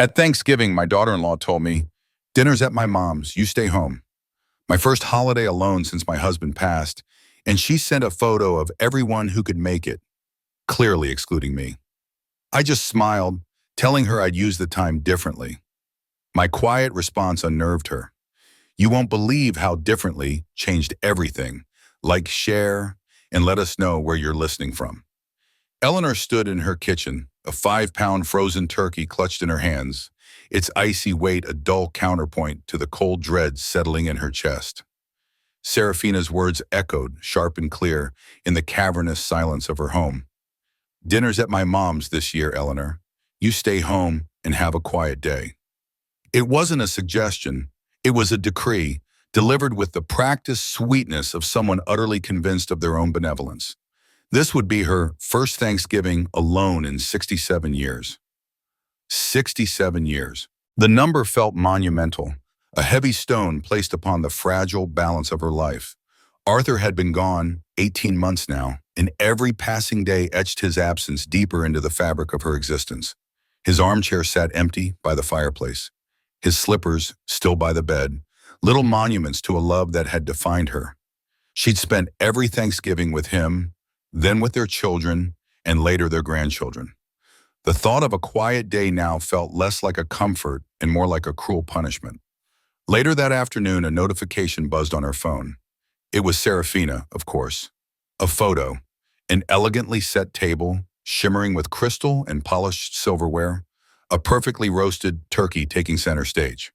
At Thanksgiving, my daughter-in-law told me, "Dinner's at my mom's, you stay home." My first holiday alone since my husband passed, and she sent a photo of everyone who could make it, clearly excluding me. I just smiled, telling her I'd use the time differently. My quiet response unnerved her. "You won't believe how differently changed everything. Like, share, and let us know where you're listening from." Eleanor stood in her kitchen, a 5-pound frozen turkey clutched in her hands, its icy weight a dull counterpoint to the cold dread settling in her chest. Serafina's words echoed, sharp and clear, in the cavernous silence of her home. "Dinner's at my mom's this year, Eleanor. You stay home and have a quiet day." It wasn't a suggestion, it was a decree, delivered with the practiced sweetness of someone utterly convinced of their own benevolence. This would be her first Thanksgiving alone in 67 years. 67 years. The number felt monumental, a heavy stone placed upon the fragile balance of her life. Arthur had been gone 18 months now, and every passing day etched his absence deeper into the fabric of her existence. His armchair sat empty by the fireplace, his slippers still by the bed, little monuments to a love that had defined her. She'd spent every Thanksgiving with him, then with their children, and later their grandchildren. The thought of a quiet day now felt less like a comfort and more like a cruel punishment. Later that afternoon, a notification buzzed on her phone. It was Serafina, of course. A photo, an elegantly set table, shimmering with crystal and polished silverware, a perfectly roasted turkey taking center stage.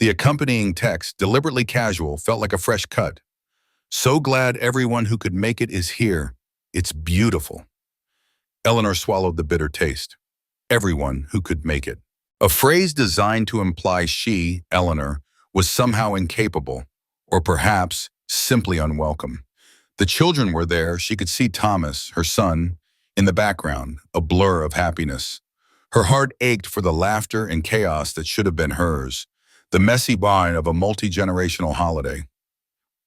The accompanying text, deliberately casual, felt like a fresh cut. "So glad everyone who could make it is here. It's beautiful." Eleanor swallowed the bitter taste. Everyone who could make it. A phrase designed to imply she, Eleanor, was somehow incapable, or perhaps simply unwelcome. The children were there. She could see Thomas, her son, in the background, a blur of happiness. Her heart ached for the laughter and chaos that should have been hers, the messy bind of a multi-generational holiday.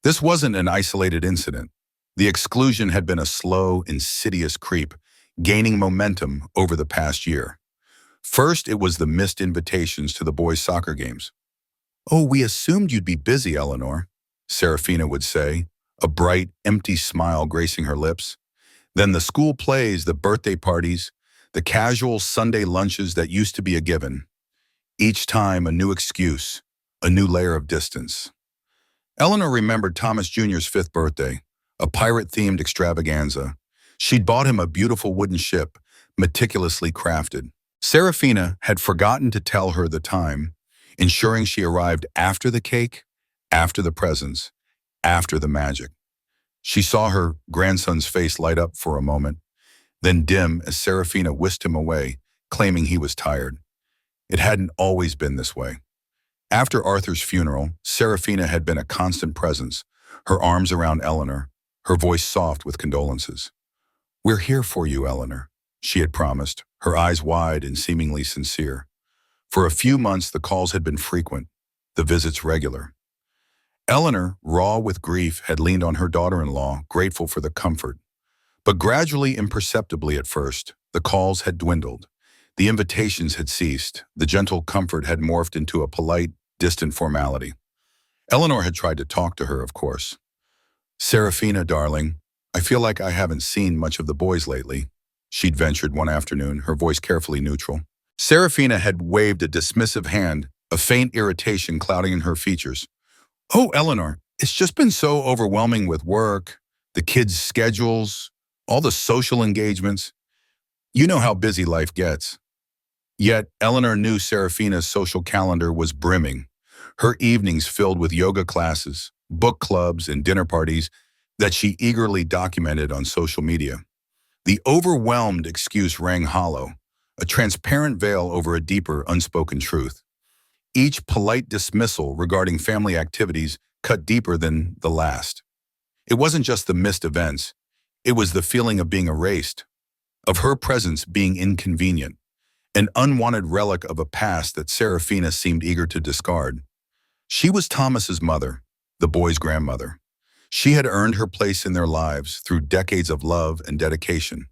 This wasn't an isolated incident. The exclusion had been a slow, insidious creep, gaining momentum over the past year. First, it was the missed invitations to the boys' soccer games. "Oh, we assumed you'd be busy, Eleanor," Serafina would say, a bright, empty smile gracing her lips. Then the school plays, the birthday parties, the casual Sunday lunches that used to be a given. Each time a new excuse, a new layer of distance. Eleanor remembered Thomas Jr.'s 5th birthday, a pirate-themed extravaganza. She'd bought him a beautiful wooden ship, meticulously crafted. Serafina had forgotten to tell her the time, ensuring she arrived after the cake, after the presents, after the magic. She saw her grandson's face light up for a moment, then dim as Serafina whisked him away, claiming he was tired. It hadn't always been this way. After Arthur's funeral, Serafina had been a constant presence, her arms around Eleanor, her voice soft with condolences. "We're here for you, Eleanor," she had promised, her eyes wide and seemingly sincere. For a few months, the calls had been frequent, the visits regular. Eleanor, raw with grief, had leaned on her daughter-in-law, grateful for the comfort. But gradually, imperceptibly at first, the calls had dwindled. The invitations had ceased. The gentle comfort had morphed into a polite, distant formality. Eleanor had tried to talk to her, of course. "Serafina, darling, I feel like I haven't seen much of the boys lately," she'd ventured one afternoon, her voice carefully neutral. Serafina had waved a dismissive hand, a faint irritation clouding in her features. "Oh, Eleanor, it's just been so overwhelming with work, the kids' schedules, all the social engagements. You know how busy life gets." Yet Eleanor knew Serafina's social calendar was brimming, her evenings filled with yoga classes, book clubs, and dinner parties that she eagerly documented on social media. The overwhelmed excuse rang hollow, a transparent veil over a deeper, unspoken truth. Each polite dismissal regarding family activities cut deeper than the last. It wasn't just the missed events, it was the feeling of being erased, of her presence being inconvenient, an unwanted relic of a past that Serafina seemed eager to discard. She was Thomas's mother, the boy's grandmother. She had earned her place in their lives through decades of love and dedication.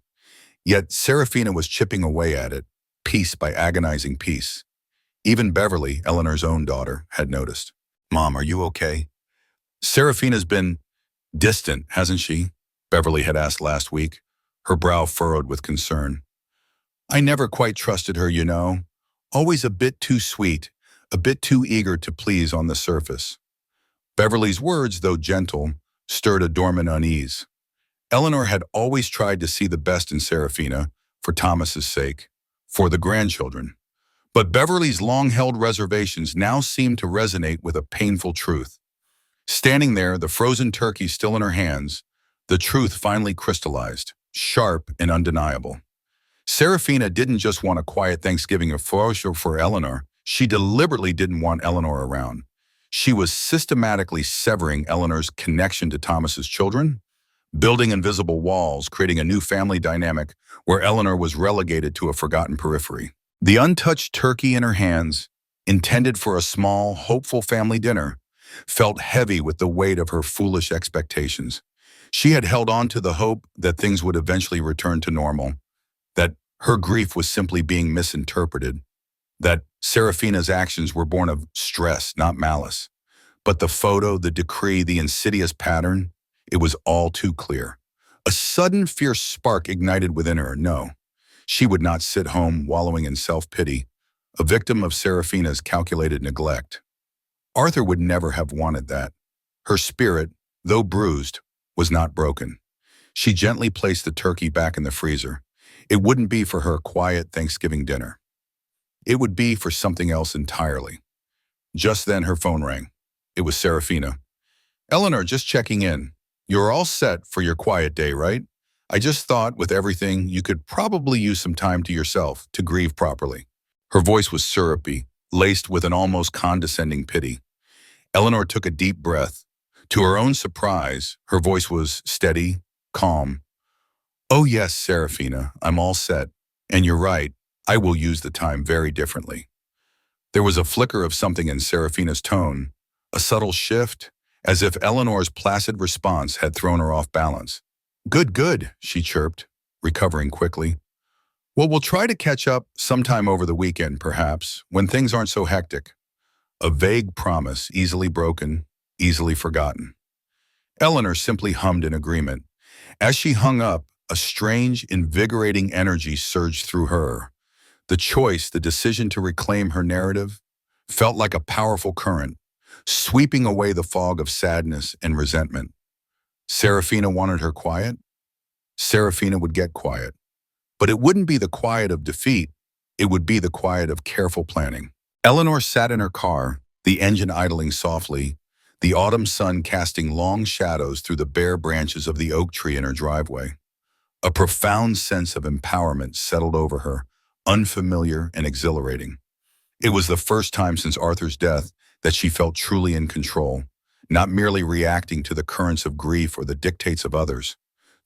Yet Serafina was chipping away at it, piece by agonizing piece. Even Beverly, Eleanor's own daughter, had noticed. "Mom, are you okay?" "Serafina's been distant, hasn't she?" Beverly had asked last week, her brow furrowed with concern. "I never quite trusted her, you know. Always a bit too sweet, a bit too eager to please on the surface." Beverly's words, though gentle, stirred a dormant unease. Eleanor had always tried to see the best in Serafina, for Thomas's sake, for the grandchildren. But Beverly's long-held reservations now seemed to resonate with a painful truth. Standing there, the frozen turkey still in her hands, the truth finally crystallized, sharp and undeniable. Serafina didn't just want a quiet Thanksgiving of for Eleanor. She deliberately didn't want Eleanor around. She was systematically severing Eleanor's connection to Thomas's children, building invisible walls, creating a new family dynamic where Eleanor was relegated to a forgotten periphery. The untouched turkey in her hands, intended for a small, hopeful family dinner, felt heavy with the weight of her foolish expectations. She had held on to the hope that things would eventually return to normal, that her grief was simply being misinterpreted, that Serafina's actions were born of stress, not malice. But the photo, the decree, the insidious pattern, it was all too clear. A sudden fierce spark ignited within her. No, she would not sit home wallowing in self-pity, a victim of Serafina's calculated neglect. Arthur would never have wanted that. Her spirit, though bruised, was not broken. She gently placed the turkey back in the freezer. It wouldn't be for her quiet Thanksgiving dinner. It would be for something else entirely. Just then her phone rang. It was Serafina. "Eleanor, just checking in. You're all set for your quiet day, right? I just thought, with everything, you could probably use some time to yourself to grieve properly." Her voice was syrupy, laced with an almost condescending pity. Eleanor took a deep breath. To her own surprise, her voice was steady, calm. "Oh yes, Serafina, I'm all set. And you're right, I will use the time very differently." There was a flicker of something in Serafina's tone, a subtle shift, as if Eleanor's placid response had thrown her off balance. "Good, good," she chirped, recovering quickly. "Well, we'll try to catch up sometime over the weekend, perhaps, when things aren't so hectic." A vague promise, easily broken, easily forgotten. Eleanor simply hummed in agreement. As she hung up, a strange, invigorating energy surged through her. The choice, the decision to reclaim her narrative, felt like a powerful current, sweeping away the fog of sadness and resentment. Serafina wanted her quiet. Serafina would get quiet. But it wouldn't be the quiet of defeat. It would be the quiet of careful planning. Eleanor sat in her car, the engine idling softly, the autumn sun casting long shadows through the bare branches of the oak tree in her driveway. A profound sense of empowerment settled over her, unfamiliar and exhilarating. It was the first time since Arthur's death that she felt truly in control, not merely reacting to the currents of grief or the dictates of others.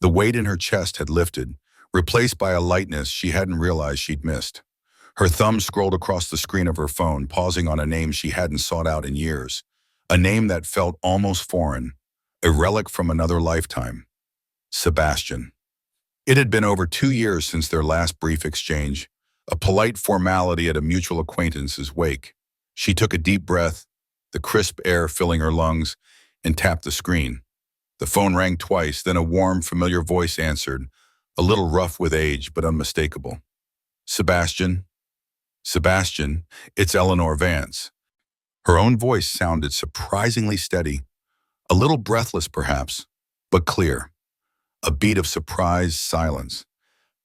The weight in her chest had lifted, replaced by a lightness she hadn't realized she'd missed. Her thumb scrolled across the screen of her phone, pausing on a name she hadn't sought out in years, a name that felt almost foreign, a relic from another lifetime. Sebastian. It had been over 2 years since their last brief exchange, a polite formality at a mutual acquaintance's wake. She took a deep breath, the crisp air filling her lungs, and tapped the screen. The phone rang twice, then a warm, familiar voice answered, a little rough with age, but unmistakable. "Sebastian? Sebastian, it's Eleanor Vance." Her own voice sounded surprisingly steady, a little breathless perhaps, but clear. A beat of surprised silence.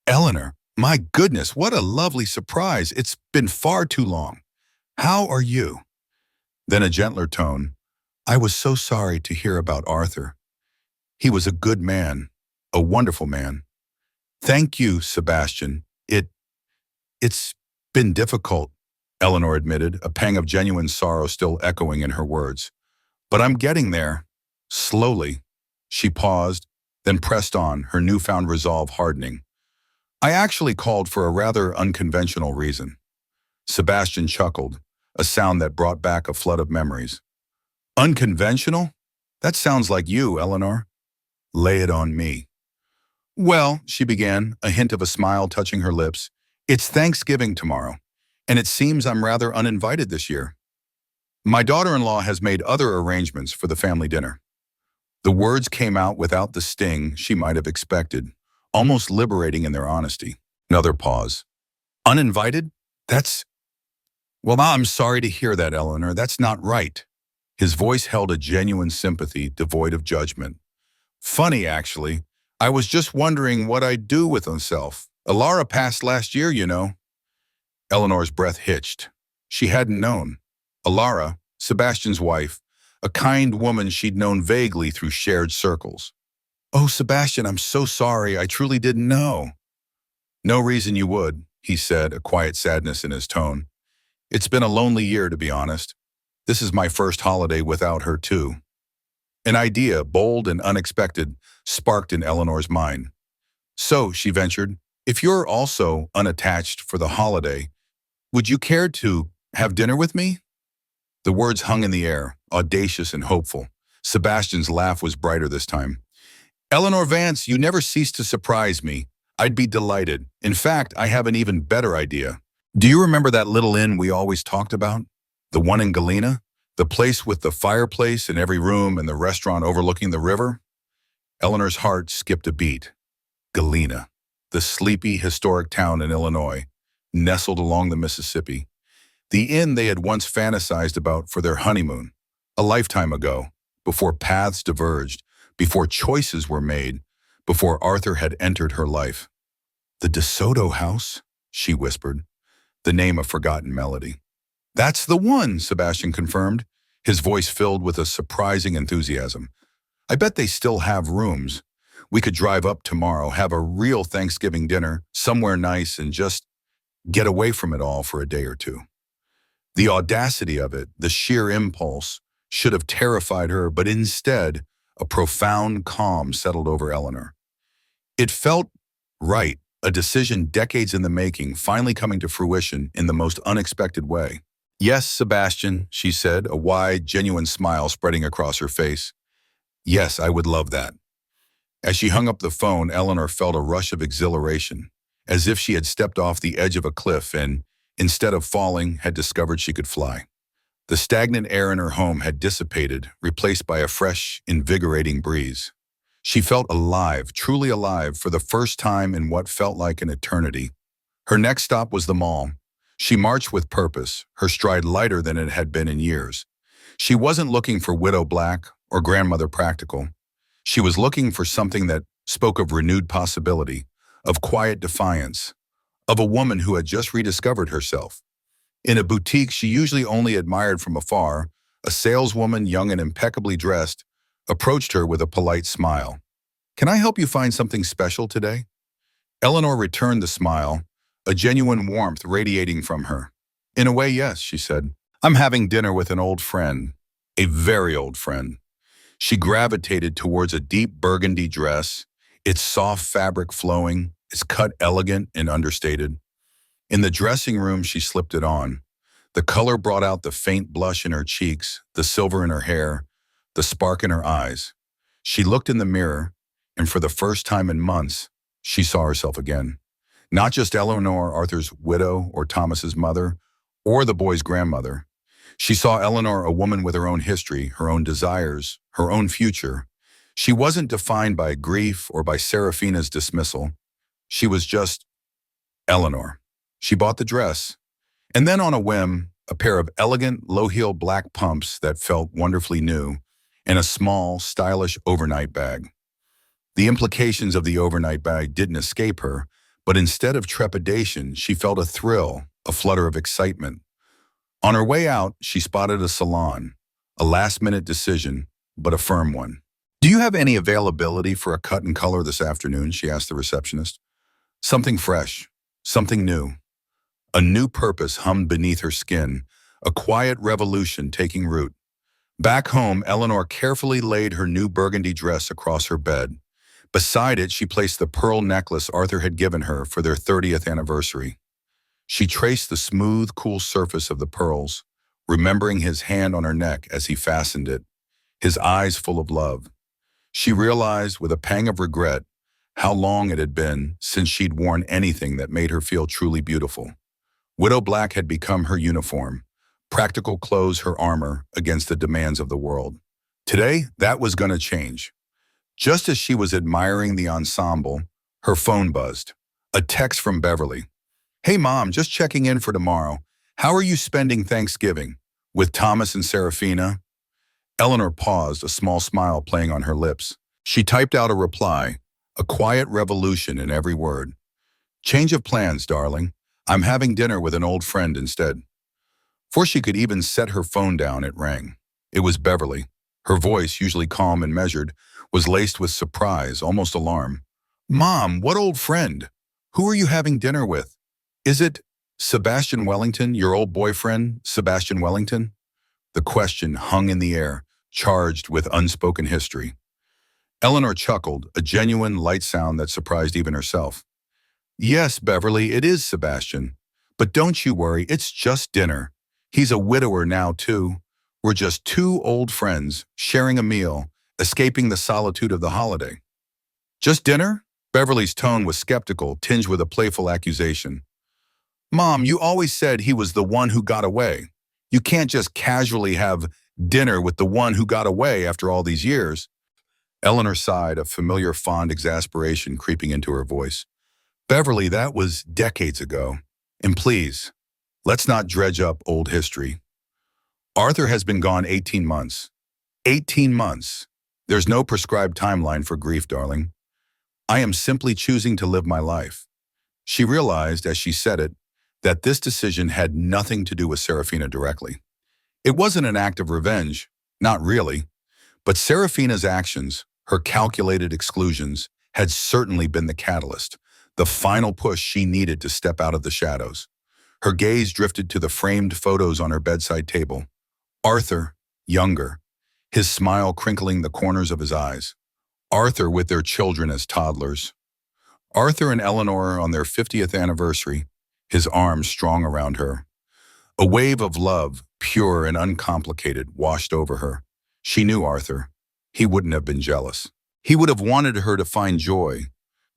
"Eleanor, my goodness, what a lovely surprise. It's been far too long. How are you?" Then a gentler tone. "I was so sorry to hear about Arthur. He was a good man, a wonderful man." "Thank you, Sebastian. It's been difficult," Eleanor admitted, a pang of genuine sorrow still echoing in her words. "But I'm getting there. Slowly." She paused, then pressed on, her newfound resolve hardening. "I actually called for a rather unconventional reason." Sebastian chuckled, a sound that brought back a flood of memories. "Unconventional? That sounds like you, Eleanor." "Lay it on me." "Well," she began, a hint of a smile touching her lips, "it's Thanksgiving tomorrow. and it seems I'm rather uninvited this year. My daughter-in-law has made other arrangements for the family dinner. The words came out without the sting she might have expected, almost liberating in their honesty. Another pause. Uninvited? That's... Well, I'm sorry to hear that, Eleanor. That's not right. His voice held a genuine sympathy, devoid of judgment. Funny, actually. I was just wondering what I'd do with myself. Alara passed last year, you know. Eleanor's breath hitched. She hadn't known. Alara, Sebastian's wife, a kind woman she'd known vaguely through shared circles. Oh, Sebastian, I'm so sorry. I truly didn't know. No reason you would, he said, a quiet sadness in his tone. It's been a lonely year, to be honest. This is my first holiday without her, too. An idea, bold and unexpected, sparked in Eleanor's mind. So, she ventured, if you're also unattached for the holiday, would you care to have dinner with me? The words hung in the air, audacious and hopeful. Sebastian's laugh was brighter this time. Eleanor Vance, you never cease to surprise me. I'd be delighted. In fact, I have an even better idea. Do you remember that little inn we always talked about? The one in Galena? The place with the fireplace in every room and the restaurant overlooking the river? Eleanor's heart skipped a beat. Galena, the sleepy, historic town in Illinois, nestled along the Mississippi. The inn they had once fantasized about for their honeymoon, a lifetime ago, before paths diverged, before choices were made, before Arthur had entered her life. The DeSoto house, she whispered, the name a forgotten melody. That's the one, Sebastian confirmed, his voice filled with a surprising enthusiasm. I bet they still have rooms. We could drive up tomorrow, have a real Thanksgiving dinner, somewhere nice, and just get away from it all for a day or two. The audacity of it, the sheer impulse, should have terrified her, but instead, a profound calm settled over Eleanor. It felt right, a decision decades in the making, finally coming to fruition in the most unexpected way. Yes, Sebastian, she said, a wide, genuine smile spreading across her face. Yes, I would love that. As she hung up the phone, Eleanor felt a rush of exhilaration, as if she had stepped off the edge of a cliff and, instead of falling, had discovered she could fly. The stagnant air in her home had dissipated, replaced by a fresh, invigorating breeze. She felt alive, truly alive, for the first time in what felt like an eternity. Her next stop was the mall. She marched with purpose, her stride lighter than it had been in years. She wasn't looking for Widow Black or Grandmother Practical. She was looking for something that spoke of renewed possibility, of quiet defiance, of a woman who had just rediscovered herself. In a boutique she usually only admired from afar, a saleswoman, young and impeccably dressed, approached her with a polite smile. Can I help you find something special today? Eleanor returned the smile, a genuine warmth radiating from her. In a way, yes, she said. I'm having dinner with an old friend, a very old friend. She gravitated towards a deep burgundy dress, its soft fabric flowing, its cut elegant and understated. In the dressing room, she slipped it on. The color brought out the faint blush in her cheeks, the silver in her hair, the spark in her eyes. She looked in the mirror, and for the first time in months, she saw herself again. Not just Eleanor, Arthur's widow, or Thomas's mother, or the boy's grandmother. She saw Eleanor a woman with her own history, her own desires, her own future. She wasn't defined by grief or by Seraphina's dismissal. She was just Eleanor. She bought the dress, and then on a whim, a pair of elegant, low-heel black pumps that felt wonderfully new, and a small, stylish overnight bag. The implications of the overnight bag didn't escape her, but instead of trepidation, she felt a thrill, a flutter of excitement. On her way out, she spotted a salon, a last-minute decision, but a firm one. Do you have any availability for a cut and color this afternoon? She asked the receptionist. Something fresh, something new. A new purpose hummed beneath her skin, a quiet revolution taking root. Back home, Eleanor carefully laid her new burgundy dress across her bed. Beside it, she placed the pearl necklace Arthur had given her for their 30th anniversary. She traced the smooth, cool surface of the pearls, remembering his hand on her neck as he fastened it, his eyes full of love. She realized, with a pang of regret, how long it had been since she'd worn anything that made her feel truly beautiful. Widow black had become her uniform, practical clothes her armor against the demands of the world. Today, that was going to change. Just as she was admiring the ensemble, her phone buzzed. A text from Beverly. "Hey mom, just checking in for tomorrow. How are you spending Thanksgiving? With Thomas and Serafina?" Eleanor paused, a small smile playing on her lips. She typed out a reply, a quiet revolution in every word. "Change of plans, darling. I'm having dinner with an old friend instead." Before she could even set her phone down, it rang. It was Beverly. Her voice, usually calm and measured, was laced with surprise, almost alarm. "Mom, what old friend? Who are you having dinner with? Is it Sebastian Wellington, your old boyfriend, Sebastian Wellington?" The question hung in the air, charged with unspoken history. Eleanor chuckled, a genuine, light sound that surprised even herself. "Yes, Beverly, it is Sebastian. But don't you worry, it's just dinner. He's a widower now, too. We're just two old friends, sharing a meal, escaping the solitude of the holiday." "Just dinner?" Beverly's tone was skeptical, tinged with a playful accusation. "Mom, you always said he was the one who got away. You can't just casually have dinner with the one who got away after all these years." Eleanor sighed, a familiar fond exasperation creeping into her voice. "Beverly, that was decades ago. And please, let's not dredge up old history. Arthur has been gone 18 months. 18 months. There's no prescribed timeline for grief, darling. I am simply choosing to live my life." She realized, as she said it, that this decision had nothing to do with Serafina directly. It wasn't an act of revenge, not really, but Serafina's actions, her calculated exclusions, had certainly been the catalyst, the final push she needed to step out of the shadows. Her gaze drifted to the framed photos on her bedside table. Arthur, younger, his smile crinkling the corners of his eyes. Arthur with their children as toddlers. Arthur and Eleanor on their 50th anniversary, his arms strong around her. A wave of love, pure and uncomplicated, washed over her. She knew Arthur. He wouldn't have been jealous. He would have wanted her to find joy,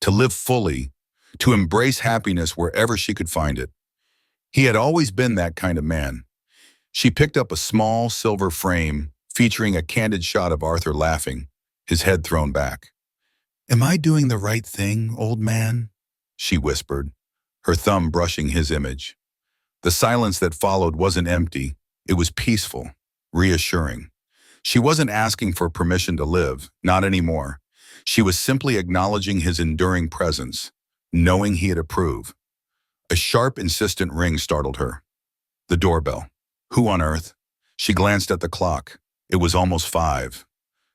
to live fully, to embrace happiness wherever she could find it. He had always been that kind of man. She picked up a small silver frame featuring a candid shot of Arthur laughing, his head thrown back. "Am I doing the right thing, old man?" she whispered, her thumb brushing his image. The silence that followed wasn't empty. It was peaceful, reassuring. She wasn't asking for permission to live, not anymore. She was simply acknowledging his enduring presence, knowing he'd approve. A sharp, insistent ring startled her. The doorbell. Who on earth? She glanced at the clock. It was almost 5.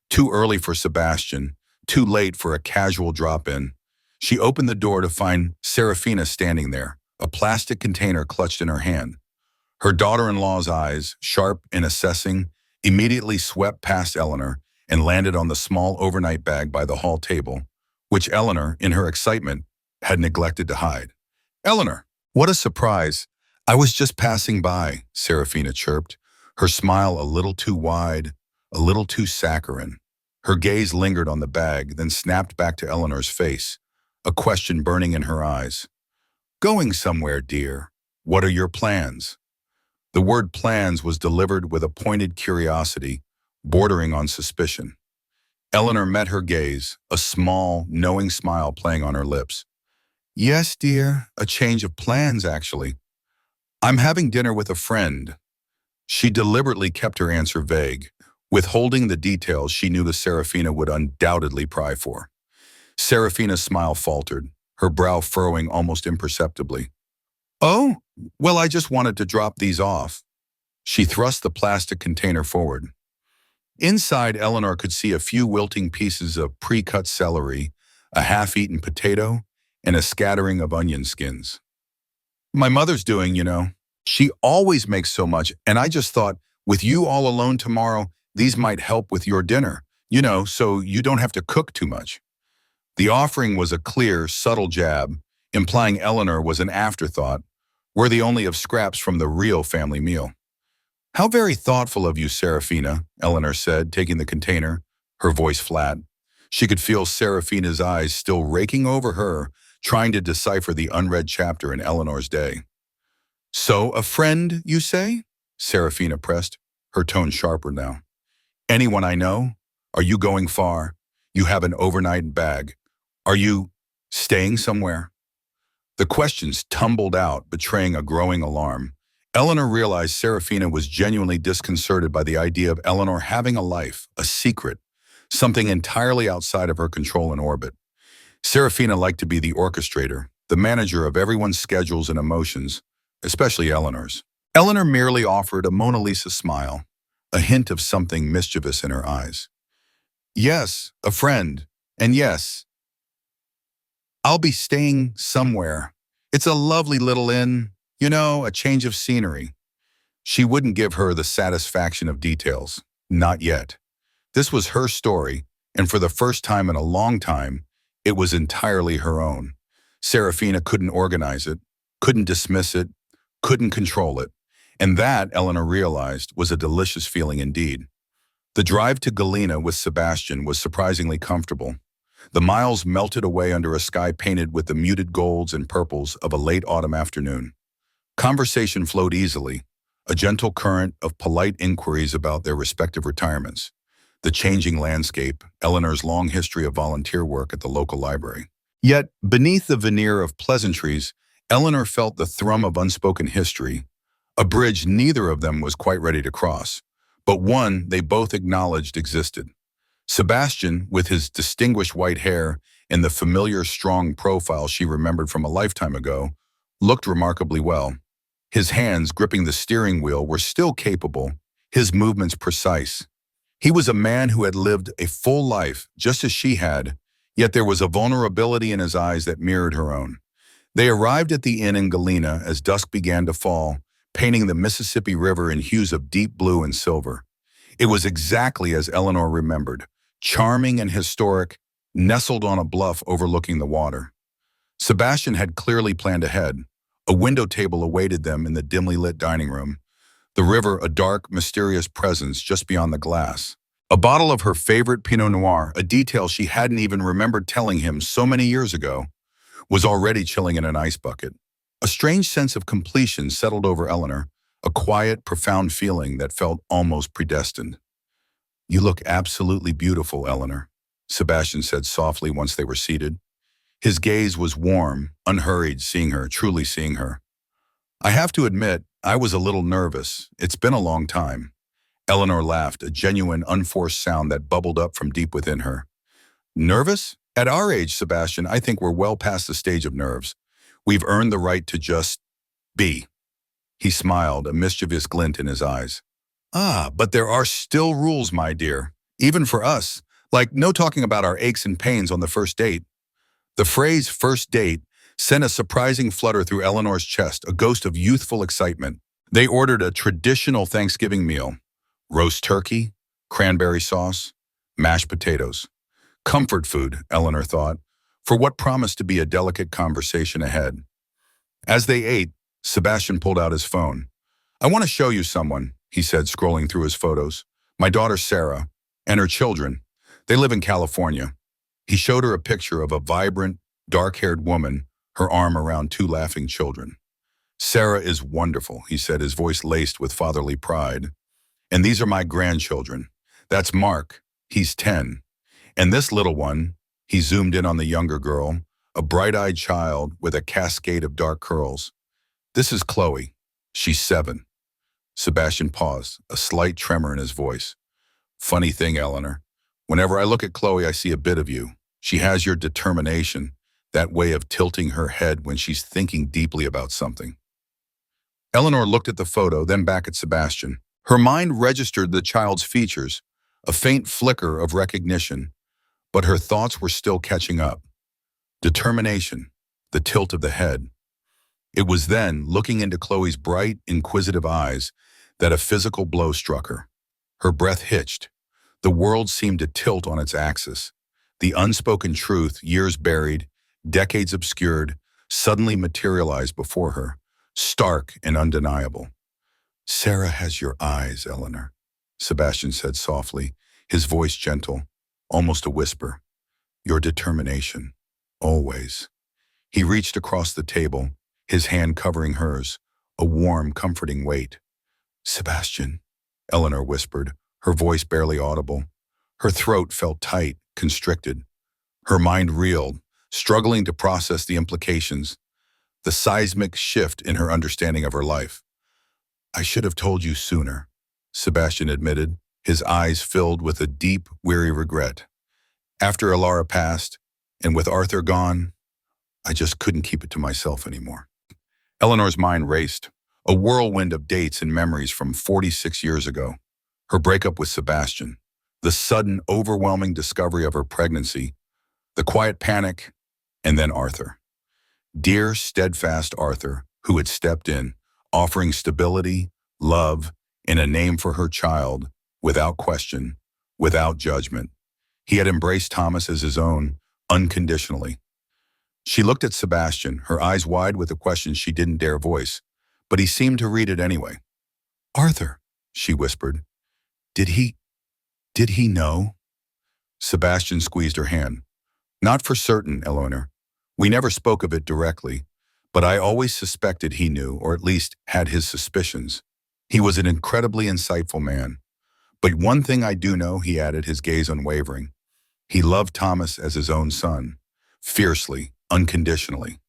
Too early for Sebastian, too late for a casual drop-in. She opened the door to find Serafina standing there, a plastic container clutched in her hand. Her daughter-in-law's eyes, sharp and assessing, immediately swept past Eleanor and landed on the small overnight bag by the hall table, which Eleanor, in her excitement, had neglected to hide. "Eleanor, what a surprise. I was just passing by," Serafina chirped, her smile a little too wide, a little too saccharine. Her gaze lingered on the bag, then snapped back to Eleanor's face, a question burning in her eyes. "Going somewhere, dear. What are your plans?" The word plans was delivered with a pointed curiosity, bordering on suspicion. Eleanor met her gaze, a small, knowing smile playing on her lips. "Yes, dear, a change of plans, actually. I'm having dinner with a friend." She deliberately kept her answer vague, withholding the details she knew the Serafina would undoubtedly pry for. Serafina's smile faltered, her brow furrowing almost imperceptibly. "Oh, well, I just wanted to drop these off." She thrust the plastic container forward. Inside, Eleanor could see a few wilting pieces of pre-cut celery, a half-eaten potato, and a scattering of onion skins. "My mother's doing, you know. She always makes so much, and I just thought, with you all alone tomorrow, these might help with your dinner, so you don't have to cook too much." The offering was a clear, subtle jab, implying Eleanor was an afterthought, worthy only of scraps from the real family meal. "How very thoughtful of you, Serafina," Eleanor said, taking the container, her voice flat. She could feel Serafina's eyes still raking over her, trying to decipher the unread chapter in Eleanor's day. So, a friend, you say? Serafina pressed, her tone sharper now. Anyone I know? Are you going far? You have an overnight bag. Are you staying somewhere? The questions tumbled out, betraying a growing alarm. Eleanor realized Serafina was genuinely disconcerted by the idea of Eleanor having a life, a secret, something entirely outside of her control and orbit. Serafina liked to be the orchestrator, the manager of everyone's schedules and emotions, especially Eleanor's. Eleanor merely offered a Mona Lisa smile, a hint of something mischievous in her eyes. Yes, a friend. And yes, I'll be staying somewhere. It's a lovely little inn, a change of scenery. She wouldn't give her the satisfaction of details. Not yet. This was her story, and for the first time in a long time, it was entirely her own. Serafina couldn't organize it, couldn't dismiss it, couldn't control it. And that, Eleanor realized, was a delicious feeling indeed. The drive to Galena with Sebastian was surprisingly comfortable. The miles melted away under a sky painted with the muted golds and purples of a late autumn afternoon. Conversation flowed easily, a gentle current of polite inquiries about their respective retirements, the changing landscape, Eleanor's long history of volunteer work at the local library. Yet, beneath the veneer of pleasantries, Eleanor felt the thrum of unspoken history, a bridge neither of them was quite ready to cross, but one they both acknowledged existed. Sebastian, with his distinguished white hair and the familiar strong profile she remembered from a lifetime ago, looked remarkably well. His hands gripping the steering wheel were still capable, his movements precise. He was a man who had lived a full life, just as she had, yet there was a vulnerability in his eyes that mirrored her own. They arrived at the inn in Galena as dusk began to fall, painting the Mississippi River in hues of deep blue and silver. It was exactly as Eleanor remembered, charming and historic, nestled on a bluff overlooking the water. Sebastian had clearly planned ahead. A window table awaited them in the dimly lit dining room, the river a dark, mysterious presence just beyond the glass. A bottle of her favorite Pinot Noir, a detail she hadn't even remembered telling him so many years ago, was already chilling in an ice bucket. A strange sense of completion settled over Eleanor, a quiet, profound feeling that felt almost predestined. You look absolutely beautiful, Eleanor, Sebastian said softly once they were seated. His gaze was warm, unhurried, truly seeing her. I have to admit, I was a little nervous. It's been a long time. Eleanor laughed, a genuine, unforced sound that bubbled up from deep within her. Nervous? At our age, Sebastian, I think we're well past the stage of nerves. We've earned the right to just be. He smiled, a mischievous glint in his eyes. Ah, but there are still rules, my dear, even for us, like no talking about our aches and pains on the first date. The phrase first date sent a surprising flutter through Eleanor's chest, a ghost of youthful excitement. They ordered a traditional Thanksgiving meal, roast turkey, cranberry sauce, mashed potatoes. Comfort food, Eleanor thought, for what promised to be a delicate conversation ahead. As they ate, Sebastian pulled out his phone. I want to show you someone, he said, scrolling through his photos. My daughter Sarah, and her children. They live in California. He showed her a picture of a vibrant, dark-haired woman, her arm around two laughing children. Sarah is wonderful, he said, his voice laced with fatherly pride. And these are my grandchildren. That's Mark. He's 10. And this little one, he zoomed in on the younger girl, a bright-eyed child with a cascade of dark curls. This is Chloe. She's 7. Sebastian paused, a slight tremor in his voice. Funny thing, Eleanor. Whenever I look at Chloe, I see a bit of you. She has your determination, that way of tilting her head when she's thinking deeply about something. Eleanor looked at the photo, then back at Sebastian. Her mind registered the child's features, a faint flicker of recognition, but her thoughts were still catching up. Determination, the tilt of the head. It was then, looking into Chloe's bright, inquisitive eyes, that a physical blow struck her. Her breath hitched. The world seemed to tilt on its axis. The unspoken truth, years buried, decades obscured, suddenly materialized before her, stark and undeniable. Sarah has your eyes, Eleanor, Sebastian said softly, his voice gentle, almost a whisper. Your determination, always. He reached across the table, his hand covering hers, a warm, comforting weight. "Sebastian," Eleanor whispered, her voice barely audible. Her throat felt tight, constricted. Her mind reeled, struggling to process the implications, the seismic shift in her understanding of her life. "I should have told you sooner," Sebastian admitted, his eyes filled with a deep, weary regret. "After Alara passed, and with Arthur gone, I just couldn't keep it to myself anymore." Eleanor's mind raced, a whirlwind of dates and memories from 46 years ago. Her breakup with Sebastian, the sudden, overwhelming discovery of her pregnancy, the quiet panic, and then Arthur. Dear, steadfast Arthur, who had stepped in, offering stability, love, and a name for her child, without question, without judgment. He had embraced Thomas as his own, unconditionally. She looked at Sebastian, her eyes wide with a question she didn't dare voice, but he seemed to read it anyway. "Arthur," she whispered, did he know?" Sebastian squeezed her hand. "Not for certain, Eleanor. We never spoke of it directly, but I always suspected he knew, or at least had his suspicions. He was an incredibly insightful man. But one thing I do know," he added, his gaze unwavering. "He loved Thomas as his own son, fiercely, unconditionally.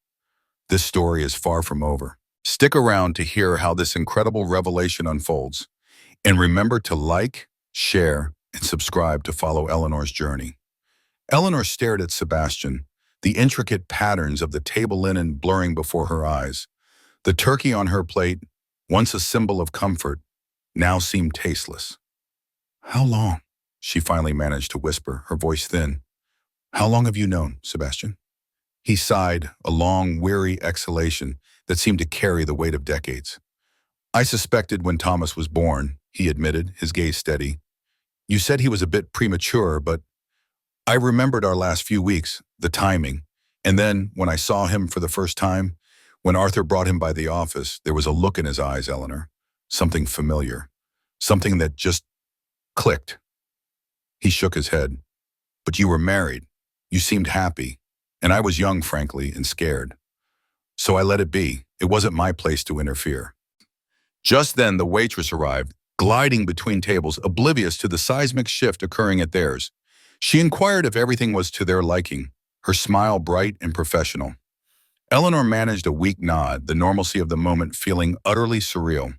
This story is far from over. Stick around to hear how this incredible revelation unfolds. And remember to like, share, and subscribe to follow Eleanor's journey." Eleanor stared at Sebastian, the intricate patterns of the table linen blurring before her eyes. The turkey on her plate, once a symbol of comfort, now seemed tasteless. "How long?" she finally managed to whisper, her voice thin. "How long have you known, Sebastian?" He sighed, a long, weary exhalation that seemed to carry the weight of decades. "I suspected when Thomas was born," he admitted, his gaze steady. "You said he was a bit premature, but I remembered our last few weeks, the timing. And then, when I saw him for the first time, when Arthur brought him by the office, there was a look in his eyes, Eleanor. Something familiar. Something that just clicked." He shook his head. "But you were married. You seemed happy. And I was young, frankly, and scared. So I let it be. It wasn't my place to interfere." Just then, the waitress arrived, gliding between tables, oblivious to the seismic shift occurring at theirs. She inquired if everything was to their liking, her smile bright and professional. Eleanor managed a weak nod, the normalcy of the moment feeling utterly surreal.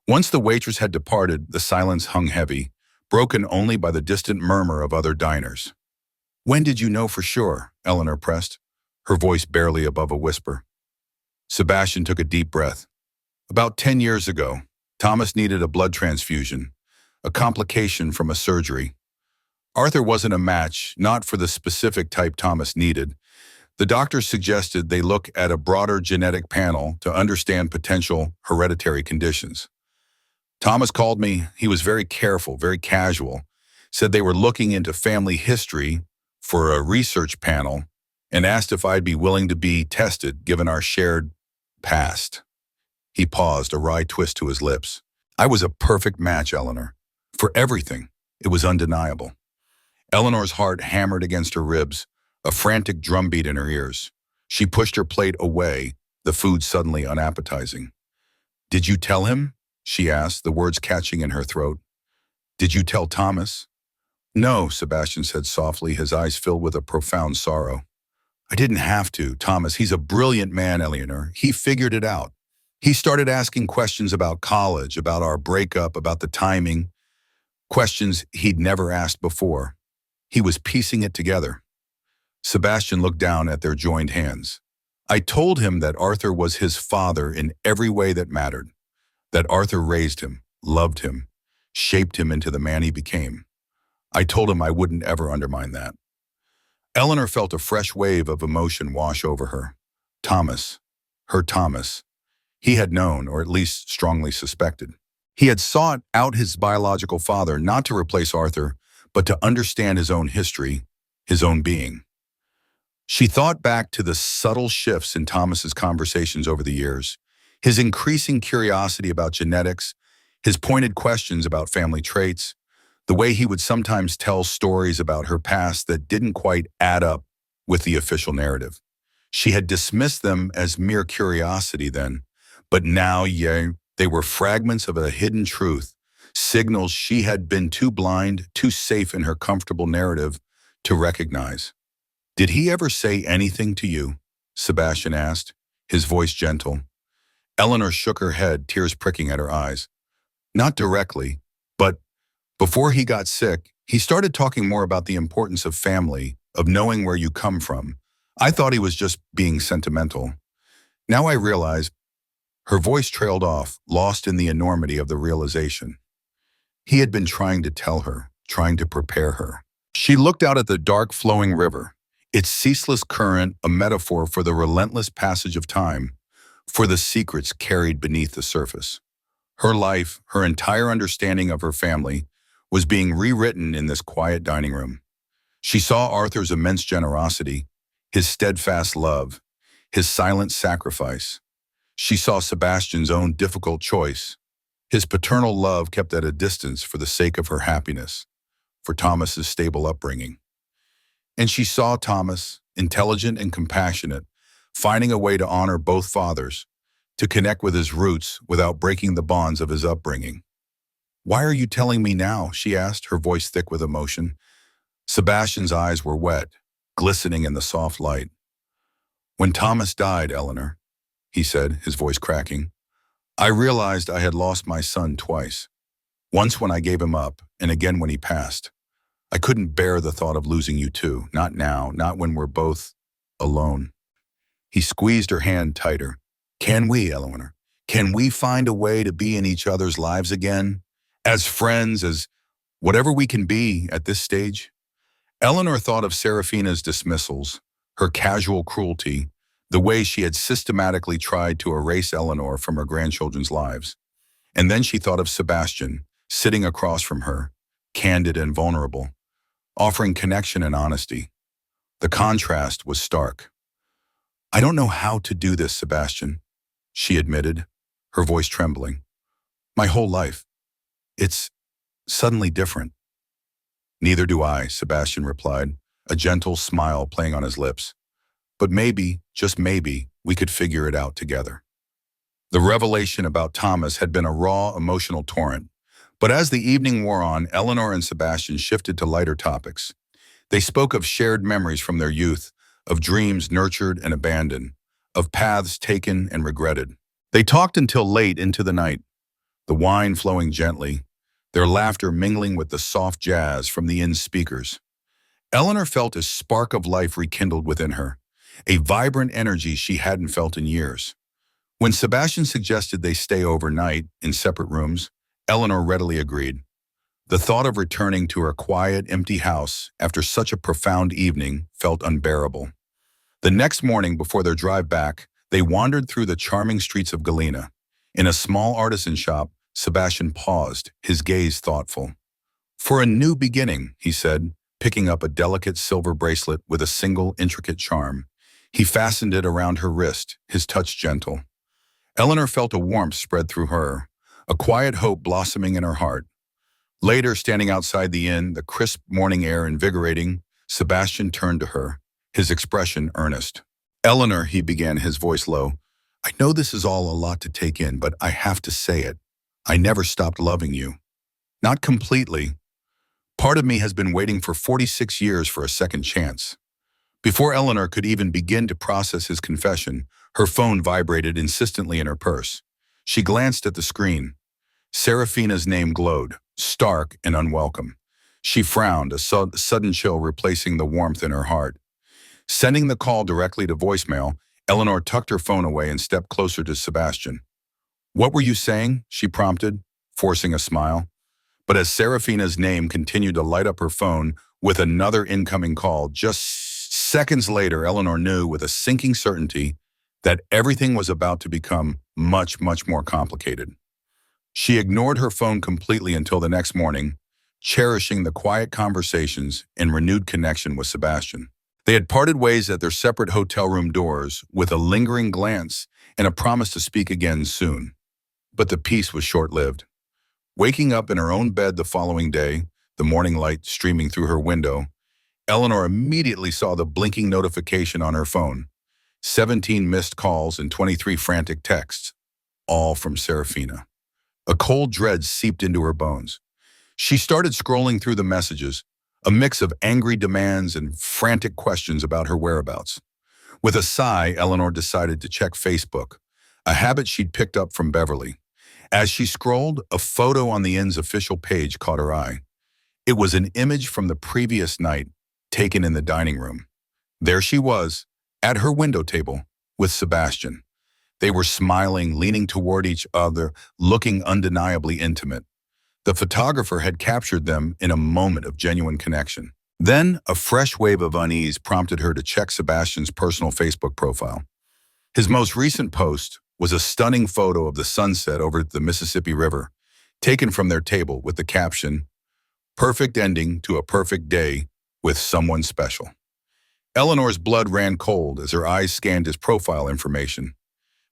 Once the waitress had departed, the silence hung heavy, broken only by the distant murmur of other diners. "When did you know for sure?" Eleanor pressed, her voice barely above a whisper. Sebastian took a deep breath. "About 10 years ago, Thomas needed a blood transfusion, a complication from a surgery. Arthur wasn't a match, not for the specific type Thomas needed. The doctors suggested they look at a broader genetic panel to understand potential hereditary conditions. Thomas called me. He was very careful, very casual, said they were looking into family history for a research panel, and asked if I'd be willing to be tested given our shared past." He paused, a wry twist to his lips. "I was a perfect match, Eleanor. For everything. It was undeniable." Eleanor's heart hammered against her ribs, a frantic drumbeat in her ears. She pushed her plate away, the food suddenly unappetizing. "Did you tell him?" she asked, the words catching in her throat. "Did you tell Thomas?" "No," Sebastian said softly, his eyes filled with a profound sorrow. "I didn't have to. Thomas, he's a brilliant man, Eleanor. He figured it out. He started asking questions about college, about our breakup, about the timing, questions he'd never asked before. He was piecing it together." Sebastian looked down at their joined hands. "I told him that Arthur was his father in every way that mattered, that Arthur raised him, loved him, shaped him into the man he became. I told him I wouldn't ever undermine that." Eleanor felt a fresh wave of emotion wash over her. Thomas, her Thomas. He had known, or at least strongly suspected. He had sought out his biological father not to replace Arthur, but to understand his own history, his own being. She thought back to the subtle shifts in Thomas's conversations over the years, his increasing curiosity about genetics, his pointed questions about family traits, the way he would sometimes tell stories about her past that didn't quite add up with the official narrative. She had dismissed them as mere curiosity then, But now, they were fragments of a hidden truth, signals she had been too blind, too safe in her comfortable narrative to recognize. "Did he ever say anything to you?" Sebastian asked, his voice gentle. Eleanor shook her head, tears pricking at her eyes. "Not directly, but before he got sick, he started talking more about the importance of family, of knowing where you come from. I thought he was just being sentimental. Now I realize." Her voice trailed off, lost in the enormity of the realization. He had been trying to tell her, trying to prepare her. She looked out at the dark flowing river, its ceaseless current a metaphor for the relentless passage of time, for the secrets carried beneath the surface. Her life, her entire understanding of her family, was being rewritten in this quiet dining room. She saw Arthur's immense generosity, his steadfast love, his silent sacrifice. She saw Sebastian's own difficult choice, his paternal love kept at a distance for the sake of her happiness, for Thomas's stable upbringing. And she saw Thomas, intelligent and compassionate, finding a way to honor both fathers, to connect with his roots without breaking the bonds of his upbringing. "Why are you telling me now?" she asked, her voice thick with emotion. Sebastian's eyes were wet, glistening in the soft light. "When Thomas died, Eleanor," he said, his voice cracking, "I realized I had lost my son twice. Once when I gave him up, and again when he passed. I couldn't bear the thought of losing you too, not now, not when we're both alone." He squeezed her hand tighter. "Can we, Eleanor? Can we find a way to be in each other's lives again? As friends, as whatever we can be at this stage?" Eleanor thought of Serafina's dismissals, her casual cruelty, the way she had systematically tried to erase Eleanor from her grandchildren's lives. And then she thought of Sebastian, sitting across from her, candid and vulnerable, offering connection and honesty. The contrast was stark. "I don't know how to do this, Sebastian," she admitted, her voice trembling. "My whole life. It's suddenly different." "Neither do I," Sebastian replied, a gentle smile playing on his lips. "But maybe, just maybe, we could figure it out together." The revelation about Thomas had been a raw, emotional torrent. But as the evening wore on, Eleanor and Sebastian shifted to lighter topics. They spoke of shared memories from their youth, of dreams nurtured and abandoned, of paths taken and regretted. They talked until late into the night, the wine flowing gently, their laughter mingling with the soft jazz from the inn's speakers. Eleanor felt a spark of life rekindled within her, a vibrant energy she hadn't felt in years. When Sebastian suggested they stay overnight in separate rooms, Eleanor readily agreed. The thought of returning to her quiet, empty house after such a profound evening felt unbearable. The next morning before their drive back, they wandered through the charming streets of Galena. In a small artisan shop, Sebastian paused, his gaze thoughtful. "For a new beginning," he said, picking up a delicate silver bracelet with a single intricate charm. He fastened it around her wrist, his touch gentle. Eleanor felt a warmth spread through her, a quiet hope blossoming in her heart. Later, standing outside the inn, the crisp morning air invigorating, Sebastian turned to her, his expression earnest. "Eleanor," he began, his voice low, "I know this is all a lot to take in, but I have to say it. I never stopped loving you. Not completely. Part of me has been waiting for 46 years for a second chance." Before Eleanor could even begin to process his confession, her phone vibrated insistently in her purse. She glanced at the screen. Serafina's name glowed, stark and unwelcome. She frowned, a sudden chill replacing the warmth in her heart. Sending the call directly to voicemail, Eleanor tucked her phone away and stepped closer to Sebastian. "What were you saying?" she prompted, forcing a smile. But as Serafina's name continued to light up her phone with another incoming call, just seconds later, Eleanor knew with a sinking certainty that everything was about to become much, much more complicated. She ignored her phone completely until the next morning, cherishing the quiet conversations and renewed connection with Sebastian. They had parted ways at their separate hotel room doors with a lingering glance and a promise to speak again soon. But the peace was short-lived. Waking up in her own bed the following day, the morning light streaming through her window, Eleanor immediately saw the blinking notification on her phone. 17 missed calls and 23 frantic texts. all from Serafina. A cold dread seeped into her bones. She started scrolling through the messages, a mix of angry demands and frantic questions about her whereabouts. With a sigh, Eleanor decided to check Facebook, a habit she'd picked up from Beverly. As she scrolled, a photo on the inn's official page caught her eye. It was an image from the previous night, taken in the dining room. There she was, at her window table, with Sebastian. They were smiling, leaning toward each other, looking undeniably intimate. The photographer had captured them in a moment of genuine connection. Then, a fresh wave of unease prompted her to check Sebastian's personal Facebook profile. His most recent post was a stunning photo of the sunset over the Mississippi River, taken from their table with the caption, "Perfect ending to a perfect day with someone special." Eleanor's blood ran cold as her eyes scanned his profile information.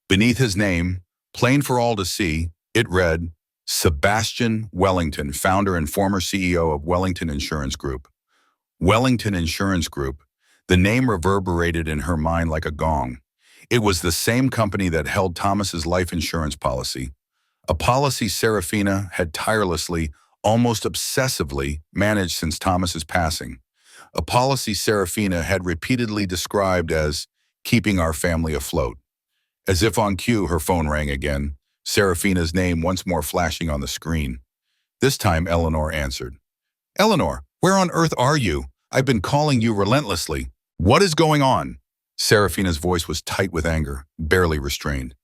Beneath his name, plain for all to see, it read, Sebastian Wellington, founder and former CEO of Wellington Insurance Group. Wellington Insurance Group, the name reverberated in her mind like a gong. It was the same company that held Thomas's life insurance policy, a policy Serafina had tirelessly, almost obsessively, managed since Thomas's passing. A policy Serafina had repeatedly described as keeping our family afloat. As if on cue, her phone rang again, Serafina's name once more flashing on the screen. This time, Eleanor answered. "Eleanor, where on earth are you? I've been calling you relentlessly. What is going on?" Serafina's voice was tight with anger, barely restrained.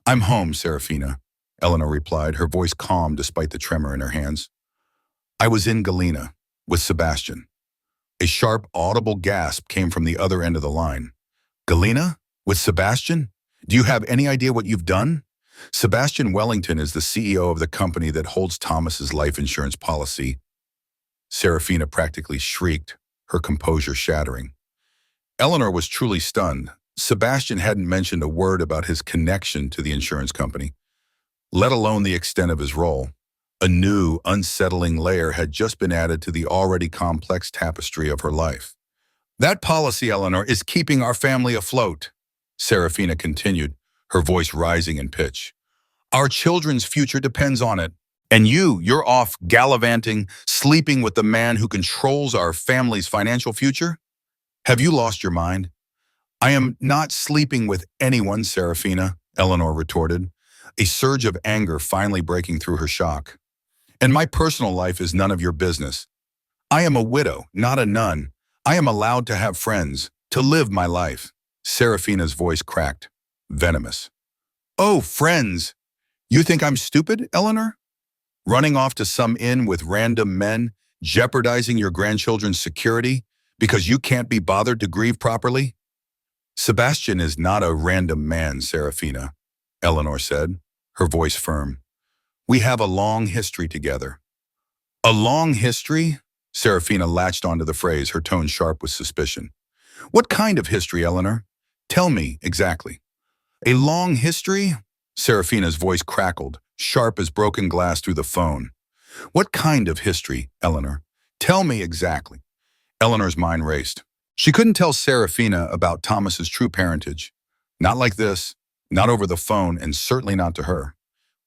"I'm home, Serafina," Eleanor replied, her voice calm despite the tremor in her hands. "I was in Galena, with Sebastian." A sharp, audible gasp came from the other end of the line. "Galena? With Sebastian? Do you have any idea what you've done?" Sebastian Wellington is the CEO of the company that holds Thomas's life insurance policy. Serafina practically shrieked, her composure shattering. Eleanor was truly stunned. Sebastian hadn't mentioned a word about his connection to the insurance company, let alone the extent of his role. A new, unsettling layer had just been added to the already complex tapestry of her life. "That policy, Eleanor, is keeping our family afloat," Serafina continued, her voice rising in pitch. "Our children's future depends on it. And you're off gallivanting, sleeping with the man who controls our family's financial future? Have you lost your mind?" "I am not sleeping with anyone, Serafina," Eleanor retorted, a surge of anger finally breaking through her shock. "And my personal life is none of your business. I am a widow, not a nun. I am allowed to have friends, to live my life." Serafina's voice cracked, venomous. "Oh, friends! You think I'm stupid, Eleanor? Running off to some inn with random men, jeopardizing your grandchildren's security because you can't be bothered to grieve properly?" "Sebastian is not a random man, Serafina," Eleanor said, her voice firm. "We have a long history together." "A long history?" Serafina latched onto the phrase, her tone sharp with suspicion. "What kind of history, Eleanor? Tell me exactly." "A long history?" Serafina's voice crackled, sharp as broken glass through the phone. "What kind of history, Eleanor? Tell me exactly." Eleanor's mind raced. She couldn't tell Serafina about Thomas's true parentage. Not like this, not over the phone, and certainly not to her.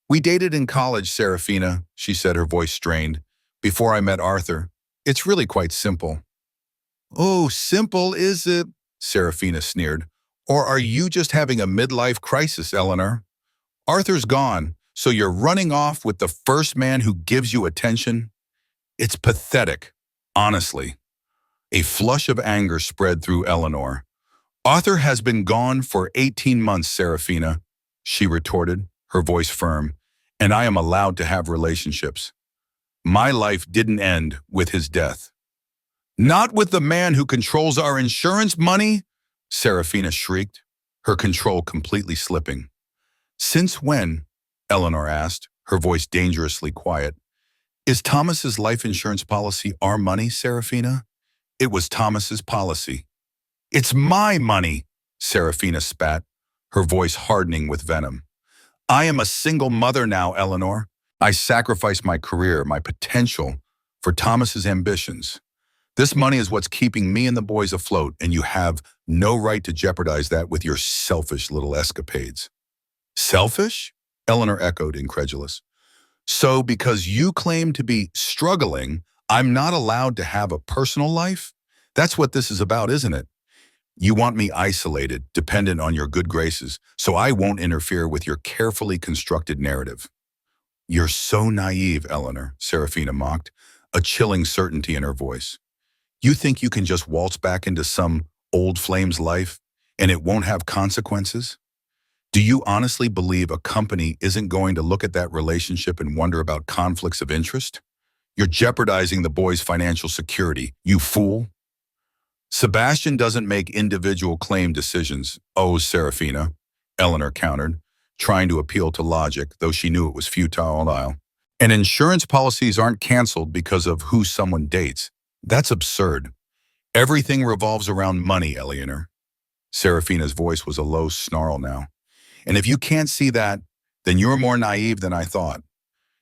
"We dated in college, Serafina," she said, her voice strained, "before I met Arthur. It's really quite simple." "Oh, simple is it?" Serafina sneered. "Or are you just having a midlife crisis, Eleanor? Arthur's gone, so you're running off with the first man who gives you attention? It's pathetic, honestly." A flush of anger spread through Eleanor. "Arthur has been gone for 18 months, Serafina," she retorted, her voice firm, "and I am allowed to have relationships. My life didn't end with his death." "Not with the man who controls our insurance money?" Serafina shrieked, her control completely slipping. "Since when?" Eleanor asked, her voice dangerously quiet. "Is Thomas's life insurance policy our money, Serafina?" "It was Thomas's policy." "It's my money," Serafina spat, her voice hardening with venom. "I am a single mother now, Eleanor. I sacrificed my career, my potential, for Thomas's ambitions. This money is what's keeping me and the boys afloat, and you have no right to jeopardize that with your selfish little escapades." "Selfish?" Eleanor echoed, incredulous. So because you claim to be struggling, I'm not allowed to have a personal life? That's what this is about, isn't it? You want me isolated, dependent on your good graces, so I won't interfere with your carefully constructed narrative. You're so naive, Eleanor, Serafina mocked, a chilling certainty in her voice. You think you can just waltz back into some old flame's life and it won't have consequences? Do you honestly believe a company isn't going to look at that relationship and wonder about conflicts of interest? You're jeopardizing the boy's financial security, you fool. Sebastian doesn't make individual claim decisions, oh, Serafina, Eleanor countered, trying to appeal to logic, though she knew it was futile. And insurance policies aren't canceled because of who someone dates. That's absurd. Everything revolves around money, Eleanor. Serafina's voice was a low snarl now. And if you can't see that, then you're more naive than I thought.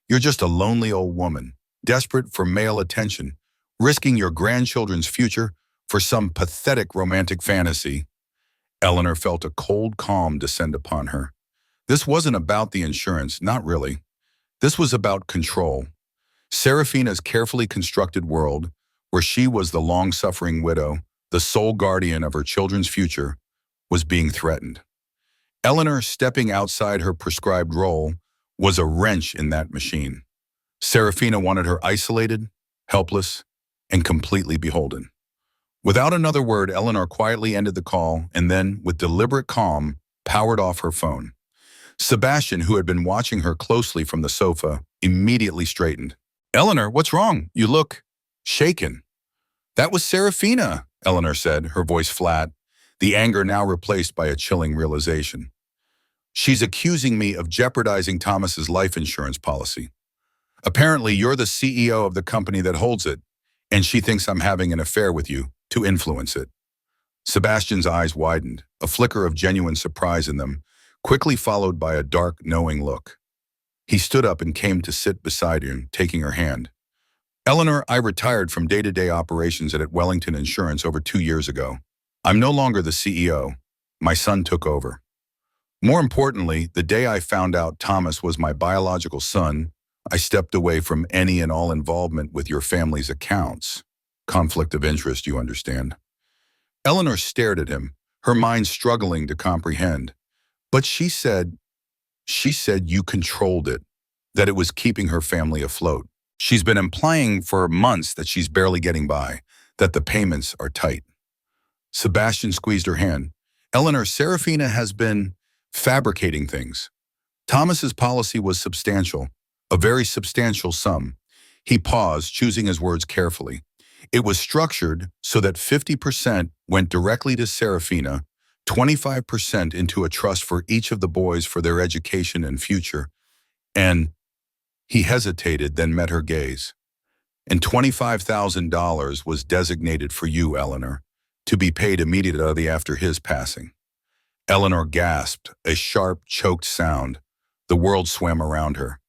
You're just a lonely old woman, desperate for male attention, risking your grandchildren's future for some pathetic romantic fantasy. Eleanor felt a cold calm descend upon her. This wasn't about the insurance, not really. This was about control. Serafina's carefully constructed world, where she was the long-suffering widow, the sole guardian of her children's future, was being threatened. Eleanor, stepping outside her prescribed role, was a wrench in that machine. Serafina wanted her isolated, helpless, and completely beholden. Without another word, Eleanor quietly ended the call and then, with deliberate calm, powered off her phone. Sebastian, who had been watching her closely from the sofa, immediately straightened. Eleanor, what's wrong? You look shaken. That was Serafina, Eleanor said, her voice flat, the anger now replaced by a chilling realization. She's accusing me of jeopardizing Thomas's life insurance policy. Apparently, you're the CEO of the company that holds it, and she thinks I'm having an affair with you to influence it. Sebastian's eyes widened, a flicker of genuine surprise in them, quickly followed by a dark, knowing look. He stood up and came to sit beside her, taking her hand. Eleanor, I retired from day-to-day operations at Wellington Insurance over 2 years ago. I'm no longer the CEO. My son took over. More importantly, the day I found out Thomas was my biological son, I stepped away from any and all involvement with your family's accounts. Conflict of interest, you understand. Eleanor stared at him, her mind struggling to comprehend. But she said you controlled it, that it was keeping her family afloat. She's been implying for months that she's barely getting by, that the payments are tight. Sebastian squeezed her hand. Eleanor, Serafina has been fabricating things. Thomas's policy was substantial, a very substantial sum. He paused, choosing his words carefully. It was structured so that 50% went directly to Serafina, 25% into a trust for each of the boys for their education and future, and he hesitated, then met her gaze. And $25,000 was designated for you, Eleanor, to be paid immediately after his passing. Eleanor gasped, a sharp, choked sound. The world swam around her.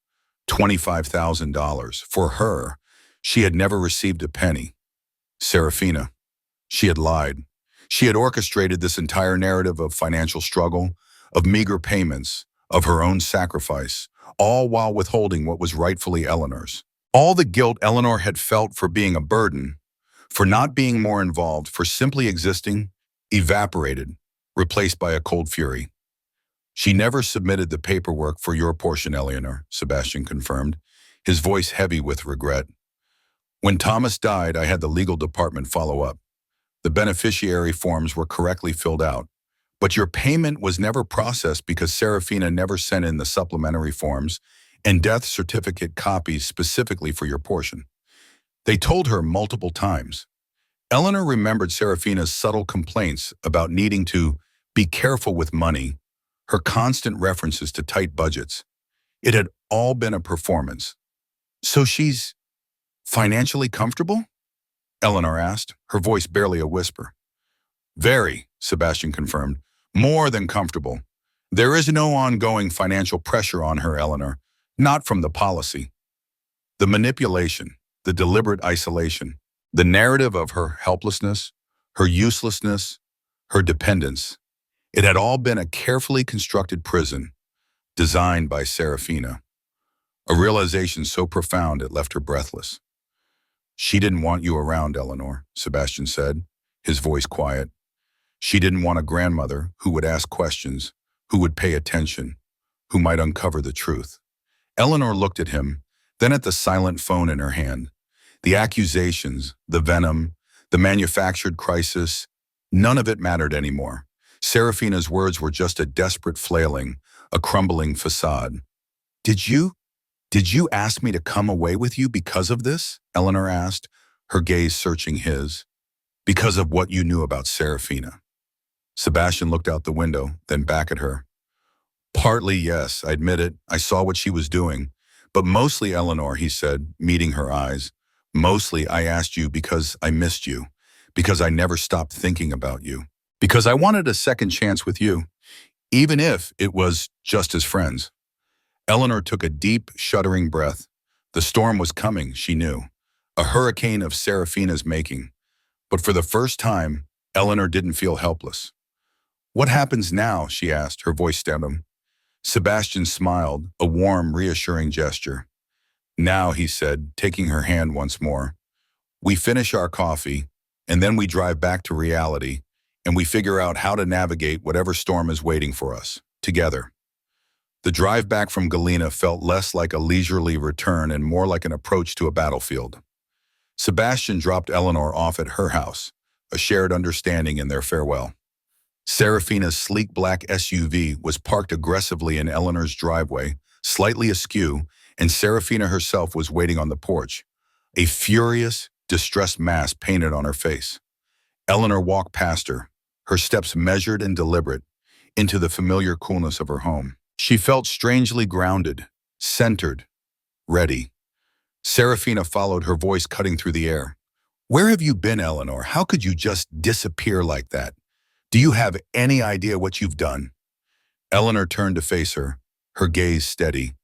$25,000. For her, she had never received a penny. Serafina. She had lied. She had orchestrated this entire narrative of financial struggle, of meager payments, of her own sacrifice, all while withholding what was rightfully Eleanor's. All the guilt Eleanor had felt for being a burden, for not being more involved, for simply existing, evaporated, replaced by a cold fury. She never submitted the paperwork for your portion, Eleanor, Sebastian confirmed, his voice heavy with regret. When Thomas died, I had the legal department follow up. The beneficiary forms were correctly filled out, but your payment was never processed because Serafina never sent in the supplementary forms and death certificate copies specifically for your portion. They told her multiple times. Eleanor remembered Serafina's subtle complaints about needing to be careful with money, her constant references to tight budgets. It had all been a performance. So she's financially comfortable? Eleanor asked, her voice barely a whisper. Very, Sebastian confirmed. More than comfortable. There is no ongoing financial pressure on her, Eleanor, not from the policy. The manipulation, the deliberate isolation, the narrative of her helplessness, her uselessness, her dependence. It had all been a carefully constructed prison. designed by Serafina. A realization so profound it left her breathless. She didn't want you around, Eleanor, Sebastian said, his voice quiet. She didn't want a grandmother who would ask questions, who would pay attention, who might uncover the truth. Eleanor looked at him, then at the silent phone in her hand. The accusations, the venom, the manufactured crisis, none of it mattered anymore. Serafina's words were just a desperate flailing, a crumbling facade. Did you ask me to come away with you because of this? Eleanor asked, her gaze searching his. Because of what you knew about Serafina. Sebastian looked out the window, then back at her. Partly, yes, I admit it. I saw what she was doing. But mostly, Eleanor, he said, meeting her eyes. Mostly, I asked you because I missed you. Because I never stopped thinking about you. Because I wanted a second chance with you. Even if it was just as friends. Eleanor took a deep, shuddering breath. The storm was coming, she knew. A hurricane of Serafina's making. But for the first time, Eleanor didn't feel helpless. What happens now? She asked, her voice steady. Sebastian smiled, a warm, reassuring gesture. Now, he said, taking her hand once more, we finish our coffee, and then we drive back to reality, and we figure out how to navigate whatever storm is waiting for us, together. The drive back from Galena felt less like a leisurely return and more like an approach to a battlefield. Sebastian dropped Eleanor off at her house, a shared understanding in their farewell. Serafina's sleek black SUV was parked aggressively in Eleanor's driveway, slightly askew, and Serafina herself was waiting on the porch, a furious, distressed mask painted on her face. Eleanor walked past her, her steps measured and deliberate, into the familiar coolness of her home. She felt strangely grounded, centered, ready. Serafina followed, her voice cutting through the air. Where have you been, Eleanor? How could you just disappear like that? Do you have any idea what you've done? Eleanor turned to face her, her gaze steady.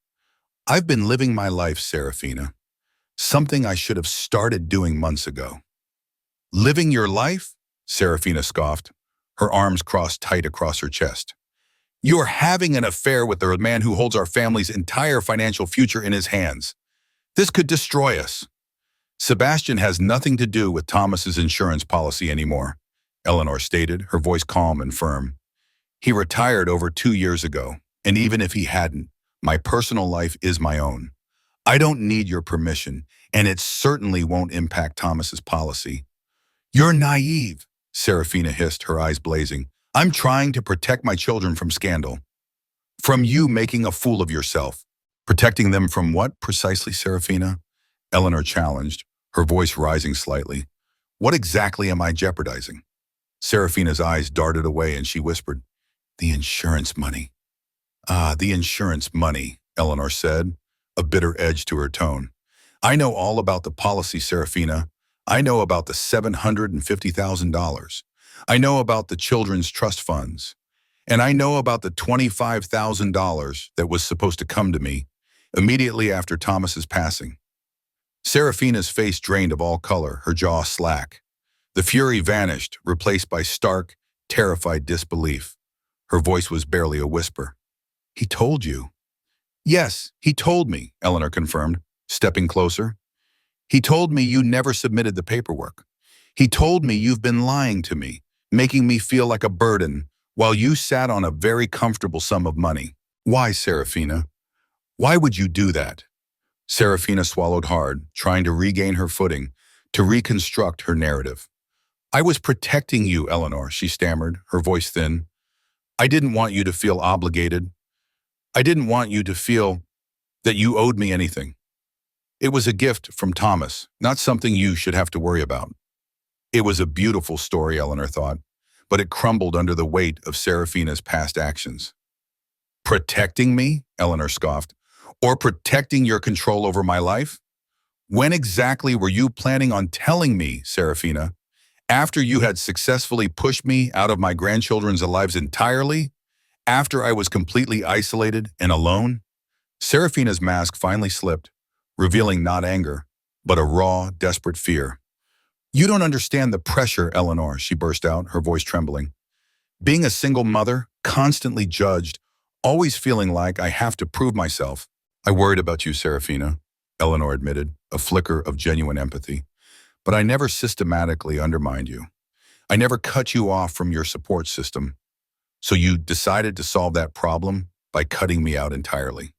I've been living my life, Serafina. Something I should have started doing months ago. Living your life? Serafina scoffed, her arms crossed tight across her chest. You're having an affair with the man who holds our family's entire financial future in his hands. This could destroy us. Sebastian has nothing to do with Thomas's insurance policy anymore, Eleanor stated, her voice calm and firm. He retired over 2 years ago, and even if he hadn't, my personal life is my own. I don't need your permission, and it certainly won't impact Thomas's policy. You're naive, Serafina hissed, her eyes blazing. I'm trying to protect my children from scandal. From you making a fool of yourself. Protecting them from what, precisely, Serafina? Eleanor challenged, her voice rising slightly. What exactly am I jeopardizing? Serafina's eyes darted away and she whispered, The insurance money. Ah, the insurance money, Eleanor said, a bitter edge to her tone. I know all about the policy, Serafina. I know about the $750,000. I know about the children's trust funds. And I know about the $25,000 that was supposed to come to me immediately after Thomas's passing. Serafina's face drained of all color, her jaw slack. The fury vanished, replaced by stark, terrified disbelief. Her voice was barely a whisper. He told you? Yes, he told me, Eleanor confirmed, stepping closer. He told me you never submitted the paperwork. He told me you've been lying to me, making me feel like a burden, while you sat on a very comfortable sum of money. Why, Serafina? Why would you do that? Serafina swallowed hard, trying to regain her footing, to reconstruct her narrative. I was protecting you, Eleanor, she stammered, her voice thin. I didn't want you to feel obligated. I didn't want you to feel that you owed me anything. It was a gift from Thomas, not something you should have to worry about. It was a beautiful story, Eleanor thought, but it crumbled under the weight of Serafina's past actions. Protecting me? Eleanor scoffed. Or protecting your control over my life? When exactly were you planning on telling me, Serafina? After you had successfully pushed me out of my grandchildren's lives entirely? After I was completely isolated and alone? Serafina's mask finally slipped, revealing not anger, but a raw, desperate fear. You don't understand the pressure, Eleanor, she burst out, her voice trembling. Being a single mother, constantly judged, Always feeling like I have to prove myself. I worried about you, Serafina, Eleanor admitted, a flicker of genuine empathy. But I never systematically undermined you. I never cut you off from your support system. So you decided to solve that problem by cutting me out entirely.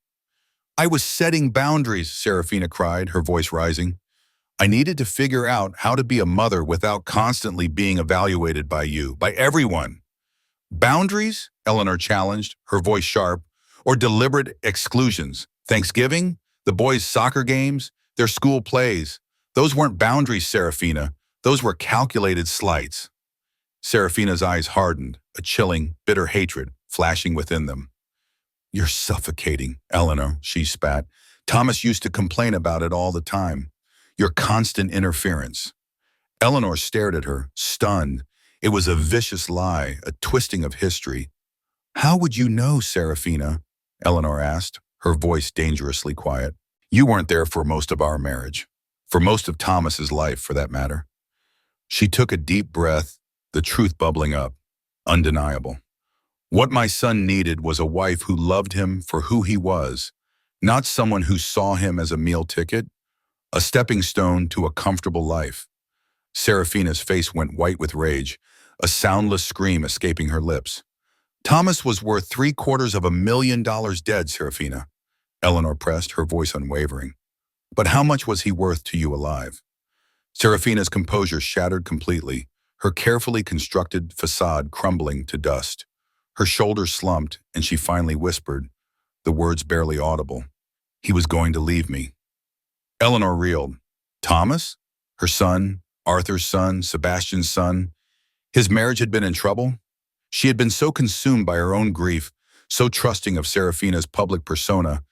I was setting boundaries, Serafina cried, her voice rising. I needed to figure out how to be a mother without constantly being evaluated by you, by everyone. Boundaries? Eleanor challenged, her voice sharp, or deliberate exclusions. Thanksgiving? The boys' soccer games? Their school plays? Those weren't boundaries, Serafina. Those were calculated slights. Serafina's eyes hardened, a chilling, bitter hatred flashing within them. You're suffocating, Eleanor, she spat. Thomas used to complain about it all the time. Your constant interference. Eleanor stared at her, stunned. It was a vicious lie, a twisting of history. How would you know, Serafina? Eleanor asked, her voice dangerously quiet. You weren't there for most of our marriage. For most of Thomas's life, for that matter. She took a deep breath, the truth bubbling up, undeniable. What my son needed was a wife who loved him for who he was, not someone who saw him as a meal ticket, a stepping stone to a comfortable life. Serafina's face went white with rage, a soundless scream escaping her lips. Thomas was worth $750,000 dead, Serafina. Eleanor pressed, her voice unwavering. But how much was he worth to you alive? Serafina's composure shattered completely, her carefully constructed facade crumbling to dust. Her shoulders slumped, and she finally whispered, the words barely audible. He was going to leave me. Eleanor reeled. Thomas? Her son? Arthur's son? Sebastian's son? His marriage had been in trouble? She had been so consumed by her own grief, so trusting of Serafina's public persona,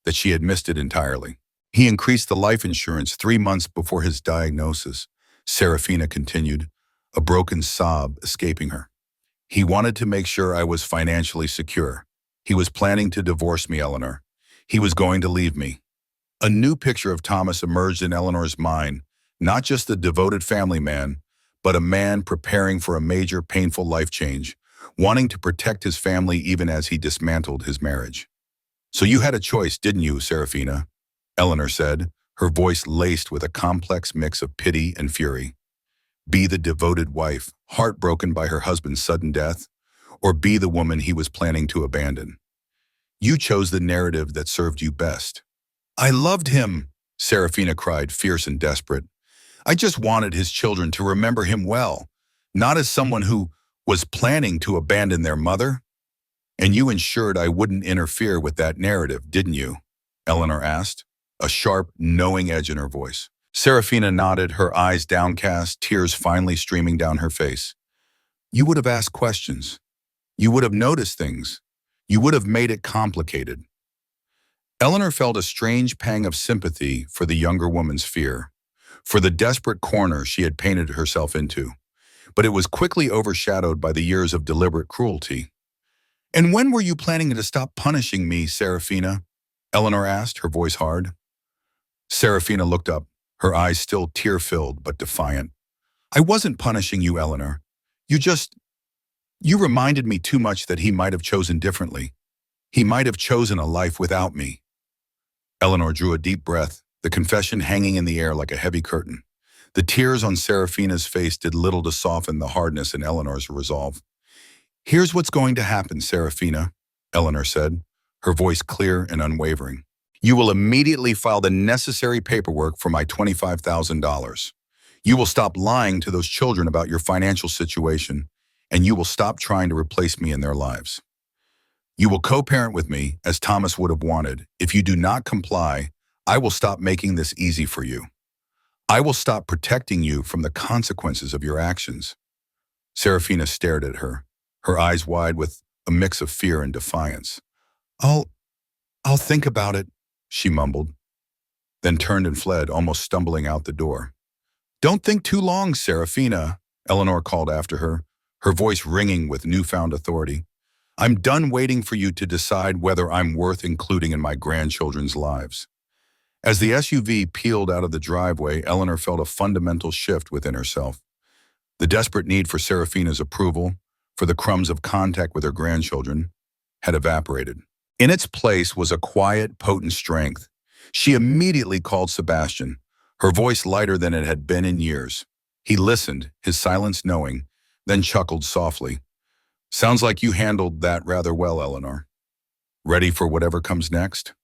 that she had missed it entirely. He increased the life insurance 3 months before his diagnosis, Serafina continued, a broken sob escaping her. He wanted to make sure I was financially secure. He was planning to divorce me, Eleanor. He was going to leave me. A new picture of Thomas emerged in Eleanor's mind, not just a devoted family man, but a man preparing for a major, painful life change, wanting to protect his family even as he dismantled his marriage. So you had a choice, didn't you, Serafina? Eleanor said, her voice laced with a complex mix of pity and fury. Be the devoted wife, heartbroken by her husband's sudden death, or be the woman he was planning to abandon. You chose the narrative that served you best. I loved him, Serafina cried, fierce and desperate. I just wanted his children to remember him well, not as someone who was planning to abandon their mother. And you ensured I wouldn't interfere with that narrative, didn't you? Eleanor asked, a sharp, knowing edge in her voice. Serafina nodded, her eyes downcast, tears finally streaming down her face. You would have asked questions. You would have noticed things. You would have made it complicated. Eleanor felt a strange pang of sympathy for the younger woman's fear, for the desperate corner she had painted herself into. But it was quickly overshadowed by the years of deliberate cruelty. And when were you planning to stop punishing me, Serafina? Eleanor asked, her voice hard. Serafina looked up, her eyes still tear-filled but defiant. I wasn't punishing you, Eleanor. You reminded me too much that he might have chosen differently. He might have chosen a life without me. Eleanor drew a deep breath, the confession hanging in the air like a heavy curtain. The tears on Serafina's face did little to soften the hardness in Eleanor's resolve. Here's what's going to happen, Serafina, Eleanor said, her voice clear and unwavering. You will immediately file the necessary paperwork for my $25,000. You will stop lying to those children about your financial situation, and you will stop trying to replace me in their lives. You will co-parent with me, as Thomas would have wanted. If you do not comply, I will stop making this easy for you. I will stop protecting you from the consequences of your actions. Serafina stared at her, her eyes wide with a mix of fear and defiance. I'll think about it, she mumbled, then turned and fled, almost stumbling out the door. Don't think too long, Serafina, Eleanor called after her, her voice ringing with newfound authority. I'm done waiting for you to decide whether I'm worth including in my grandchildren's lives. As the SUV peeled out of the driveway, Eleanor felt a fundamental shift within herself. The desperate need for Serafina's approval, for the crumbs of contact with her grandchildren, had evaporated. In its place was a quiet, potent strength. She immediately called Sebastian, her voice lighter than it had been in years. He listened, his silence knowing, then chuckled softly. "Sounds like you handled that rather well, Eleanor. Ready for whatever comes next?"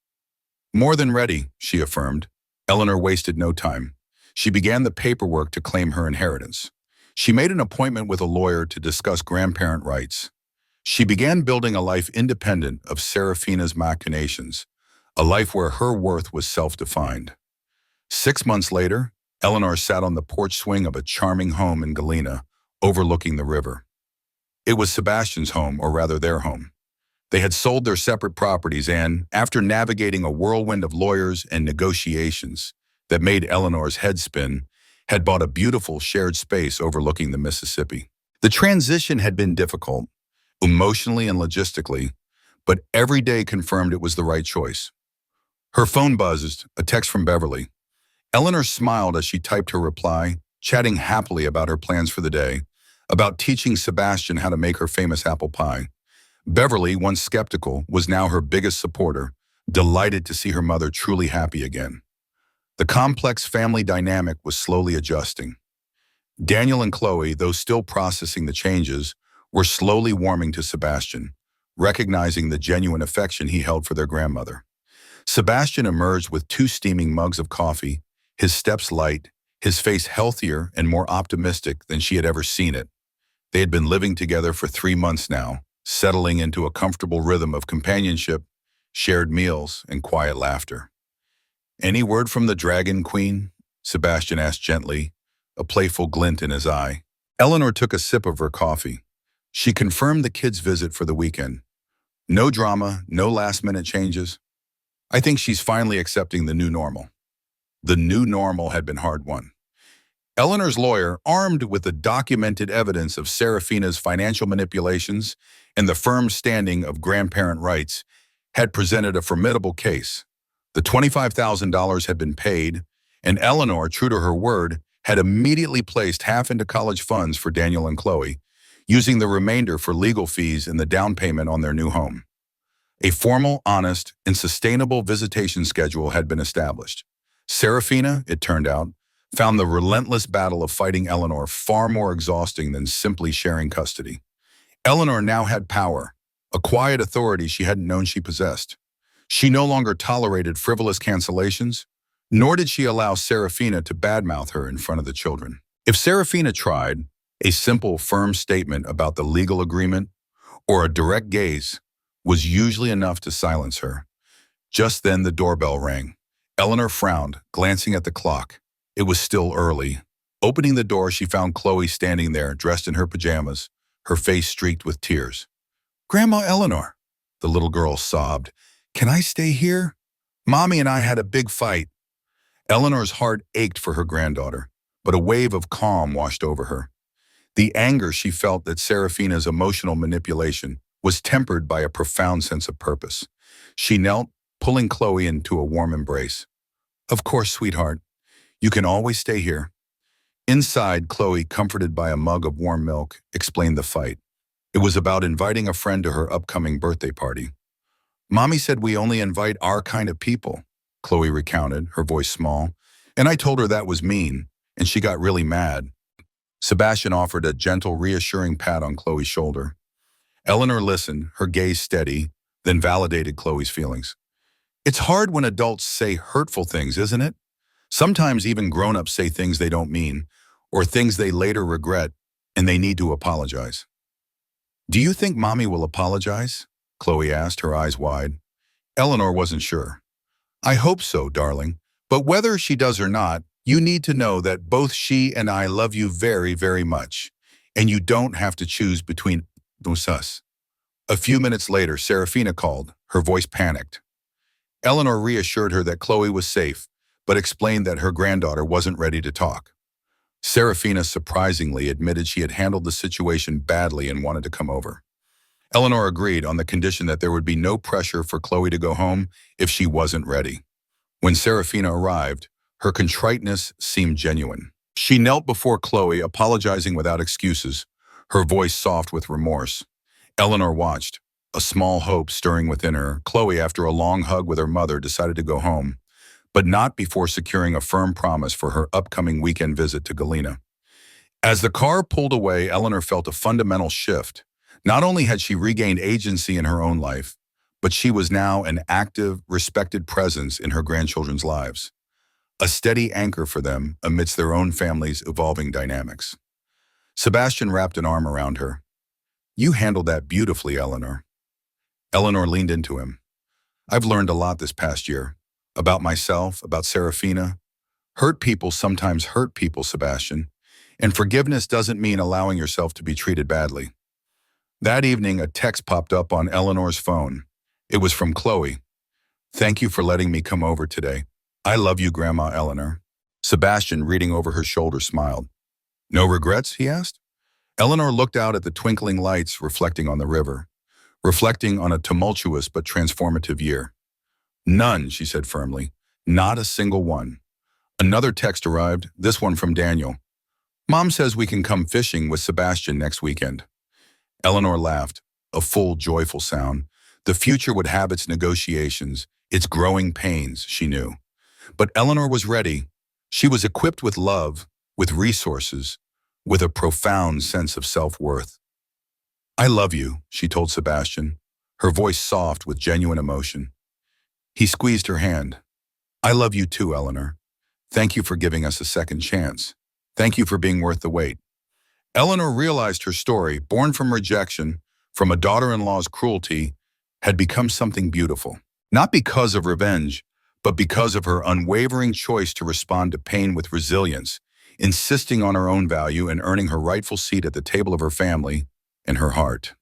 "More than ready," she affirmed. Eleanor wasted no time. She began the paperwork to claim her inheritance. She made an appointment with a lawyer to discuss grandparent rights. She began building a life independent of Serafina's machinations, a life where her worth was self-defined. 6 months later, Eleanor sat on the porch swing of a charming home in Galena, overlooking the river. It was Sebastian's home, or rather their home. They had sold their separate properties and, after navigating a whirlwind of lawyers and negotiations that made Eleanor's head spin, had bought a beautiful shared space overlooking the Mississippi. The transition had been difficult, emotionally and logistically, but every day confirmed it was the right choice. Her phone buzzed, a text from Beverly. Eleanor smiled as she typed her reply, chatting happily about her plans for the day, about teaching Sebastian how to make her famous apple pie. Beverly, once skeptical, was now her biggest supporter, delighted to see her mother truly happy again. The complex family dynamic was slowly adjusting. Daniel and Chloe, though still processing the changes, were slowly warming to Sebastian, recognizing the genuine affection he held for their grandmother. Sebastian emerged with 2 steaming mugs of coffee, his steps light, his face healthier and more optimistic than she had ever seen it. They had been living together for 3 months now, settling into a comfortable rhythm of companionship, shared meals, and quiet laughter. "Any word from the Dragon Queen?" Sebastian asked gently, a playful glint in his eye. Eleanor took a sip of her coffee. She confirmed the kids' visit for the weekend. "No drama, no last-minute changes. I think she's finally accepting the new normal." The new normal had been hard-won. Eleanor's lawyer, armed with the documented evidence of Serafina's financial manipulations and the firm standing of grandparent rights, had presented a formidable case. The $25,000 had been paid, and Eleanor, true to her word, had immediately placed half into college funds for Daniel and Chloe, using the remainder for legal fees and the down payment on their new home. A formal, honest, and sustainable visitation schedule had been established. Serafina, it turned out, found the relentless battle of fighting Eleanor far more exhausting than simply sharing custody. Eleanor now had power, a quiet authority she hadn't known she possessed. She no longer tolerated frivolous cancellations, nor did she allow Serafina to badmouth her in front of the children. If Serafina tried, a simple, firm statement about the legal agreement or a direct gaze was usually enough to silence her. Just then the doorbell rang. Eleanor frowned, glancing at the clock. It was still early. Opening the door, she found Chloe standing there, dressed in her pajamas, her face streaked with tears. "Grandma Eleanor," the little girl sobbed, "can I stay here? Mommy and I had a big fight." Eleanor's heart ached for her granddaughter, but a wave of calm washed over her. The anger she felt at Serafina's emotional manipulation was tempered by a profound sense of purpose. She knelt, pulling Chloe into a warm embrace. "Of course, sweetheart. You can always stay here." Inside, Chloe, comforted by a mug of warm milk, explained the fight. It was about inviting a friend to her upcoming birthday party. "Mommy said we only invite our kind of people," Chloe recounted, her voice small. "And I told her that was mean, and she got really mad." Sebastian offered a gentle, reassuring pat on Chloe's shoulder. Eleanor listened, her gaze steady, then validated Chloe's feelings. "It's hard when adults say hurtful things, isn't it? Sometimes even grown-ups say things they don't mean, or things they later regret, and they need to apologize." "Do you think Mommy will apologize?" Chloe asked, her eyes wide. Eleanor wasn't sure. "I hope so, darling. But whether she does or not, you need to know that both she and I love you very, very much, and you don't have to choose between us." A few minutes later, Serafina called, her voice panicked. Eleanor reassured her that Chloe was safe, but explained that her granddaughter wasn't ready to talk. Serafina surprisingly admitted she had handled the situation badly and wanted to come over. Eleanor agreed on the condition that there would be no pressure for Chloe to go home if she wasn't ready. When Serafina arrived, her contriteness seemed genuine. She knelt before Chloe, apologizing without excuses, her voice soft with remorse. Eleanor watched, A small hope stirring within her, Chloe, after a long hug with her mother, decided to go home, but not before securing a firm promise for her upcoming weekend visit to Galena. As the car pulled away, Eleanor felt a fundamental shift. Not only had she regained agency in her own life, but she was now an active, respected presence in her grandchildren's lives, a steady anchor for them amidst their own family's evolving dynamics. Sebastian wrapped an arm around her. "You handled that beautifully, Eleanor." Eleanor leaned into him. "I've learned a lot this past year. About myself, about Serafina. Hurt people sometimes hurt people, Sebastian. And forgiveness doesn't mean allowing yourself to be treated badly." That evening, a text popped up on Eleanor's phone. It was from Chloe. "Thank you for letting me come over today. I love you, Grandma Eleanor." Sebastian, reading over her shoulder, smiled. "No regrets?" he asked. Eleanor looked out at the twinkling lights reflecting on the river, reflecting on a tumultuous but transformative year. "None," she said firmly. "Not a single one." Another text arrived, this one from Daniel. "Mom says we can come fishing with Sebastian next weekend." Eleanor laughed, a full, joyful sound. The future would have its negotiations, its growing pains, she knew. But Eleanor was ready. She was equipped with love, with resources, with a profound sense of self-worth. "I love you," she told Sebastian, her voice soft with genuine emotion. He squeezed her hand. "I love you too, Eleanor. Thank you for giving us a second chance. Thank you for being worth the wait." Eleanor realized her story, born from rejection, from a daughter-in-law's cruelty, had become something beautiful. Not because of revenge, but because of her unwavering choice to respond to pain with resilience, insisting on her own value and earning her rightful seat at the table of her family and her heart.